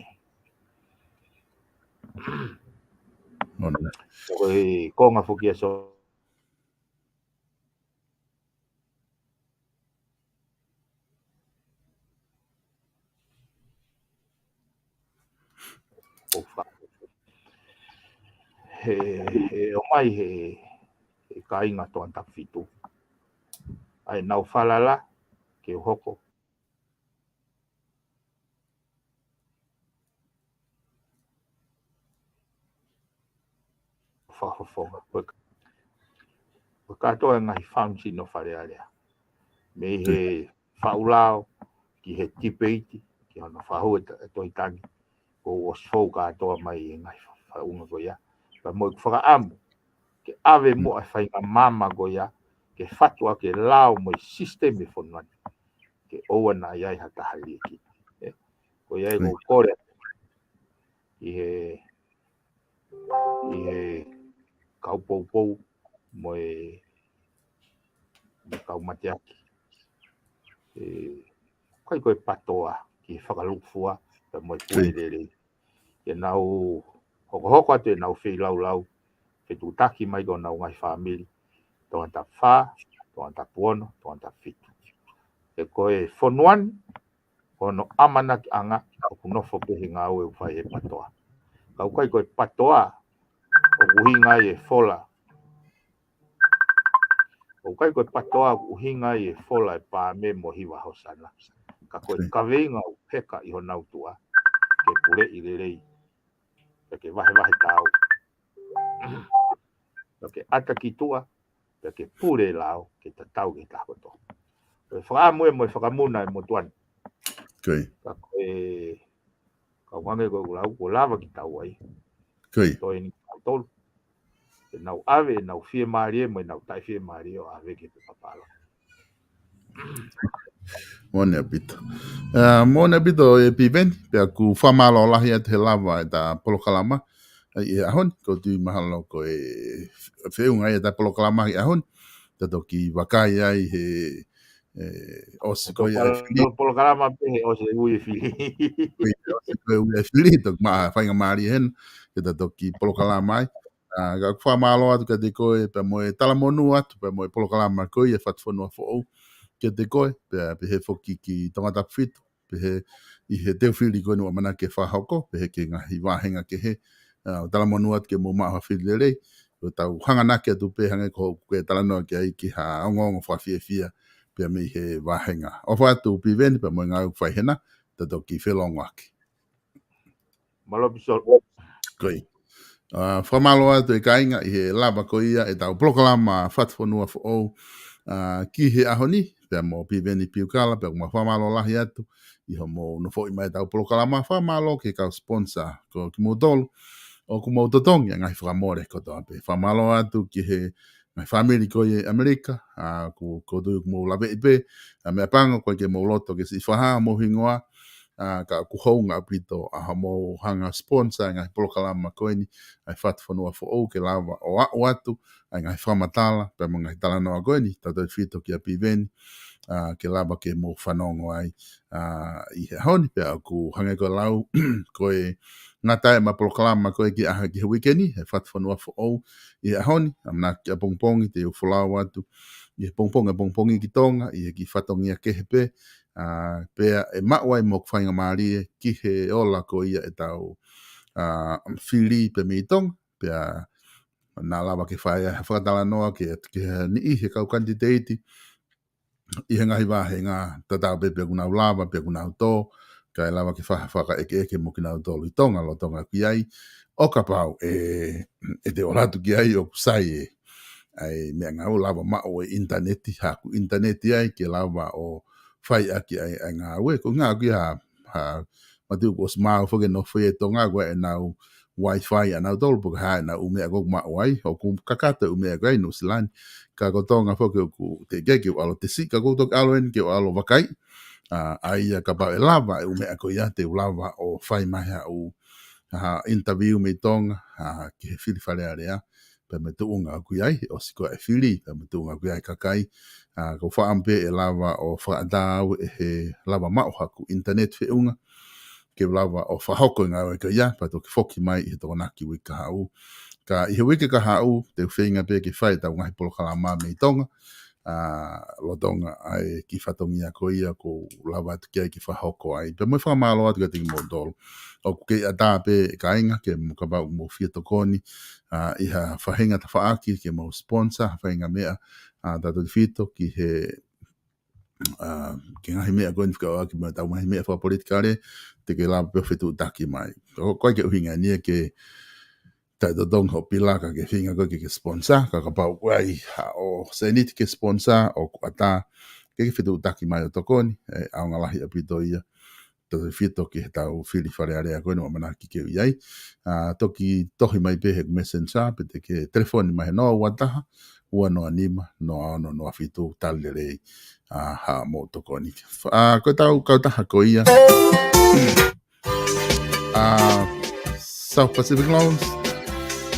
koe konga fukia so he o mai he kainga toan tak fitu ai nau falala ke hoko whahofonga katoa ngai whaunsi no wharearea me he whaulao ki he tipeiti ki hana whahua e toitangi ko o sfou katoa mai e ngai whaunga goia ka moi whakaamu ke ave mo a whainga mama goia ke whatua ke lao moi sistemi whanuani ke oua na iai hatahali e ki ko iai ko kore i he kaupoupou mo e kaumatiaki kai koe patoa ki whakalukfua ka mo e puerere ke nau hoko atu e nau whei lau ke tutaki mai ko nau ngai whamiri tonga ta wha, tonga ta puono, tonga ta fitu e koe whonuan ono amana ki anga o kunofo pehe ngā ue uwhai e patoa Kau kai koe patoa o kuhinga e fola. O kai koe patoa o kuhinga e fola e pā me mo hiwa hosana. Ka koe kaweinga o peka I honau tua. Ke pure I rei. Ke wahe tau. Ke ata ki tua. Ke pure lao. Ke ta tau ki takoto. Koe whakaamue mo whakamuna e mo tuan. Ka koe kau wange koe ulau ko lava ki tau ai. Toi ni kau tolu. E nau ave, nau fie marie, mo nau tai fie marie o ave ki te papala. Mone apito. Mone apito e piveni, pea ku whamalo lahi at he lava e ta polokalama. I ahon, ko tui mahalo ko e whiunga e ta polokalama I ahon. Tato ki wakai ai he osi ko i ai whili. Polokalama pehe o se ui whili. Osi ko e ui ai whili, tok maa whainga maari hen, ke tato ki polokalama ai. Ka whamalo atu ka te koe, pe moe talamonu atu, pe moe polokalama koe e FATUFONUA fo'ou. Ke te koe, pe he whoki ki tangata whitu, pe he I he teo whili koe nua mana ke whahoko, pe he ke ngahi wāhenga ke he, talamonu atu ke mō maa whili lerei, o tau hanganake atu pe hange ko ke talanoa ke ai ki ha ongongo whawhiawhia, pe me he wāhenga. O whātu piveni, pe moe ngau whaihena, tato ki whelongo aki. Malopisol. Koe. Whamalo atu e kainga I he lava ko ia e tau polokalama FATUFONUA fo'ou ki he ahoni, pea mo PIVENI PIUKALA, pea kuma whamalo lahi atu, iho mo no fo I mai tau polokalama whamalo ke kau sponsor ko ki mo tolu, o ku mo totongi a ngai whakamore ko toa pe. Whamalo atu ki he ngai family ko I Amerika, ko tui ku mo lawe I pe, mea panga koe ke mo loto ke si whaha mo hingoa, ka ku hounga apito a mo hanga sponsor ngai polokalama koe ni, ai FATUFONUA fo'ou ke lava o atu, ai ngai whamatala, pe mo ngai talanoa koe ni, tato whito ki a piveni, ke lava ke mo whanongo ai I he honi, pe ku hange ko lau, koe ngata e ma polokalama koe ki aha ki he wikeni, he FATUFONUA fo'ou, I he honi, amna ki a pongpongi, te u whulau atu, I he pongpongi ki tonga, I he ki whatongi a kehepe, pea e mawai mo whainga maari ki he ola ko ia e tau whili pe mi tong, pea nā lawa ke whaia whakatala noa ke ni I he kau kandidati I he ngahi wahe ngā tatau pe pia kunau lava, pia kunau tō, ka e lawa ke whaka eke mo kinau tō lui tonga, lo tonga ki ai, o ka pau e te oratu ki ai o kusai e, ai mea ngau lava mao e interneti, haku interneti ai ke lava o whai aki ai ngā ue, ko ngā ki matiu ko smau whake no whai to ngā koe e nau wifi a nau tolu puka hae na umea kok mao ai, o ku kakata umea koe no silani, ka ko tonga whake o ku te keke o alo te sika koutok alo en ke o alo wakai, ai ka pau e lava e umea koe ia te lava o whai maha o interview me tonga, ki he whiri whare area, pe me tuunga kui ai, o siko e whiri, pe me tuunga kui ai kakai, ko whaampe e lava o whaadau e he lava mauhaku internet whiunga, ke lava o whahoko ngā oi ka ia, pato ki whoki mai I he tō naki wika hau. Ka I he wika ka hau, te whenga pe ki whai tau ngahi polokalama me tonga, lo tonga ai ki whatongi a ko ia ko lava atu ki ai ki whahoko ai. Pe moi whamalo atu ka tiki mo tolu. O kei a tā pe ka inga ke mo ka bau mo fia tokoni, I ha whahinga ta whaaki ke mo sponsor, whahinga mea, tato di fito ki he ke ngahi mea koe ni whikau aki mai tau ngahi mea whapolitikare, te ke lava peo whetu utaki mai. Koe ke uhinga nia ke tai to dong ho pilaka ke whinga koe ke sponsor, ka pau koe o seniti ke sponsor, o ata ke whetu utaki mai o tokoni, au ngalahi apito ia, tato whito ki he tau whiri whare area koe no manaki ke iai, toki tohi mai pe he messenger, pe te ke telefoni mai noa wataha, ua noa nima, noa ono noa whitu tali rei, ha mo tokoni. Koe tau kautaha ko ia, South Pacific Loans,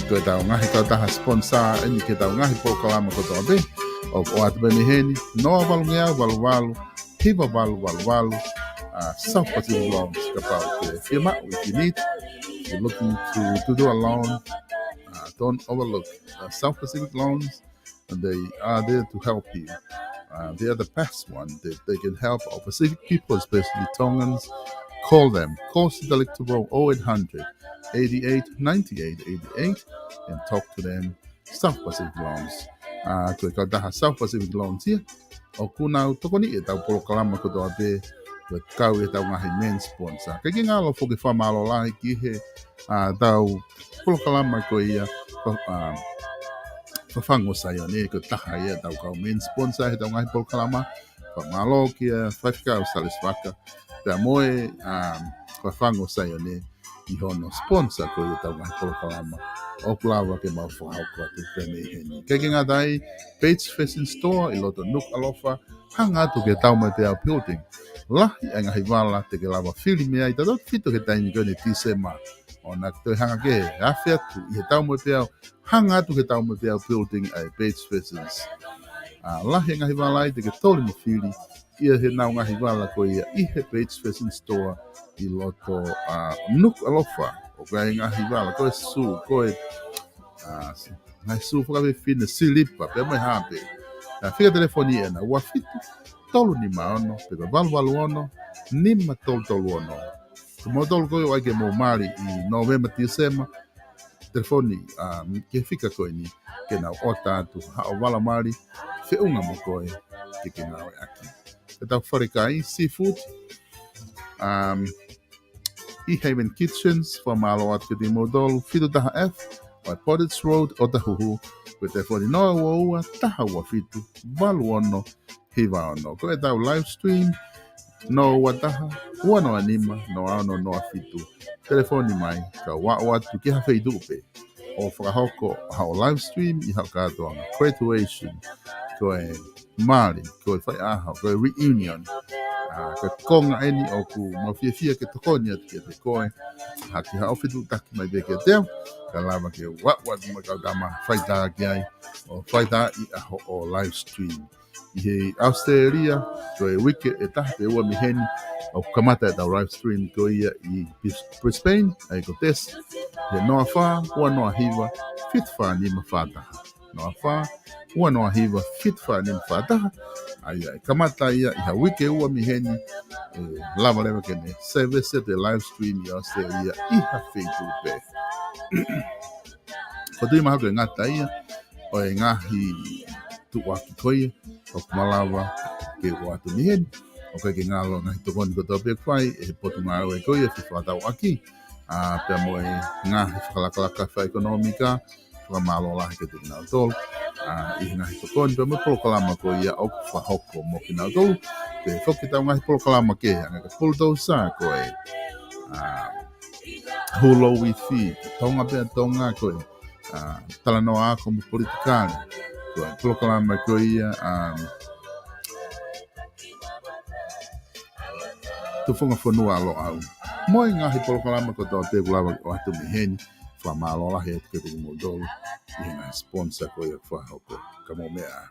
koe tau ngahi kautaha sponsor, eni ke tau ngahi polokalama ko toa be, o atu beni heni, noa walu ngeau, walu walu, hiva walu walu walu, South Pacific Loans, ka pau ke firma, if you need, you're looking to do a loan, don't overlook South Pacific Loans, and they are there to help you. They are the best one. They can help our Pacific people, especially Tongans. Call them. Call Delictable 0800 889888 and talk to them. South Pacific Loans. Koe kau taha South Pacific Loans here. O kuna tokoni e tau polokalama ko toa pe koe kau e tau ngahi main sponsor. Kei ki ngalo foki whamalo lahi ki he tau polokalama ko ia whawhango sayo ne ko taha ia tau kau main sponsor he tau ngahi polokalama. Whamalo ki a whaifikau salis waka. Pea moe whawhango sayo ne i hono sponsor ko ia tau ngahi polokalama. O kulawa ke mau whahau kua tu preme i heni. Kei ki ngā dai, Bates Fashion Store, i loto nuk alofa, hanga atu ke tau mai te au building. Lahi ai ngahi wala te ke lawa whiri mea i tato whito ke taimi koe ne tisema. O nā toi hanga ke, awhi atu, i he tau mai te au, hanga atu ke tau mai te au building ai Bates Fashion. Lahi ai ngahi wala i te ke toli mo whiri, ia he nau ngahi wala koe ia i he Bates Fashion Store, i loto nuk alofa. O kai ngahi wala, koe su, koe ngai su whakawe whina silipa, pia mai hape. Whika telefoni e na ua whitu, tolu ni maono, pika walu ono, nima tolu ono. Tumo tolu koe waike mo mari i November December, telefoni ke whika koe ni, ke na ota atu, hao wala mari, whiunga mo koe, ke ngawe aki. Ke tau wharekai, seafood, E-Haven Kitchens, whamalo atu ki modol, whitu taha F, o Pottage Road, o tahuhu, ko te whori noa ua taha ua whitu, walu ono, hiwa ono. Ko e tau live stream, noa ua taha, ua noa nima, noa ono noa whitu. Telefoni mai, ka wa atu ki hawhei dupe. O whakahoko, hao live stream, i hao katoa, graduation, ko e Mali, ko e whai aha, ko e reunion. Ka konga eni o ku mawhiawhia ke tokoni atu ke te koe. Haki hao whitu taki mai beke teo. Ka lama ke wat ma kau dama whaita ki ai. O whaita i aho o live stream. I he Australia, ko e wike e taha te ua miheni. O kamata e tau live stream ko ia i Brisbane, ai ko tes. He noa wha, ua noa hiwa, whit wha nima whataha. Noa wha, ua noa hiwa, whit wha nima whataha. Ai kamata ia i ha wike ua miheni lava lewa kene service te live stream i Australia i ha wheitu pe. Ko tui maha koe ngata ia o e ngahi tu waki koe o kumalawa ke ua atu miheni o koe ke ngalo ngahi tokoni ko tau pek whai e potu ngā ue koe e whiwhatau aki pia mo e ngahi whakalakalaka wha ekonomika whakamalo lahi ke te ngā tolu. I ngahi tokoni, pia mo polokalama ko ia au whahoko mo ki nau tolu. Pe whoki tau ngahi polokalama ke, anga ka puldosa ko e hulo wifi, tonga pia tonga ko e talanoa ako mo politikani. Ko e polokalama ko ia tufunga whanua alo au. Moi ngahi polokalama ko tau te gulawa o atu miheni, whamalo lahi atu ke te modolo. Ia sponsor ko ia whahoko. Ka mo mea.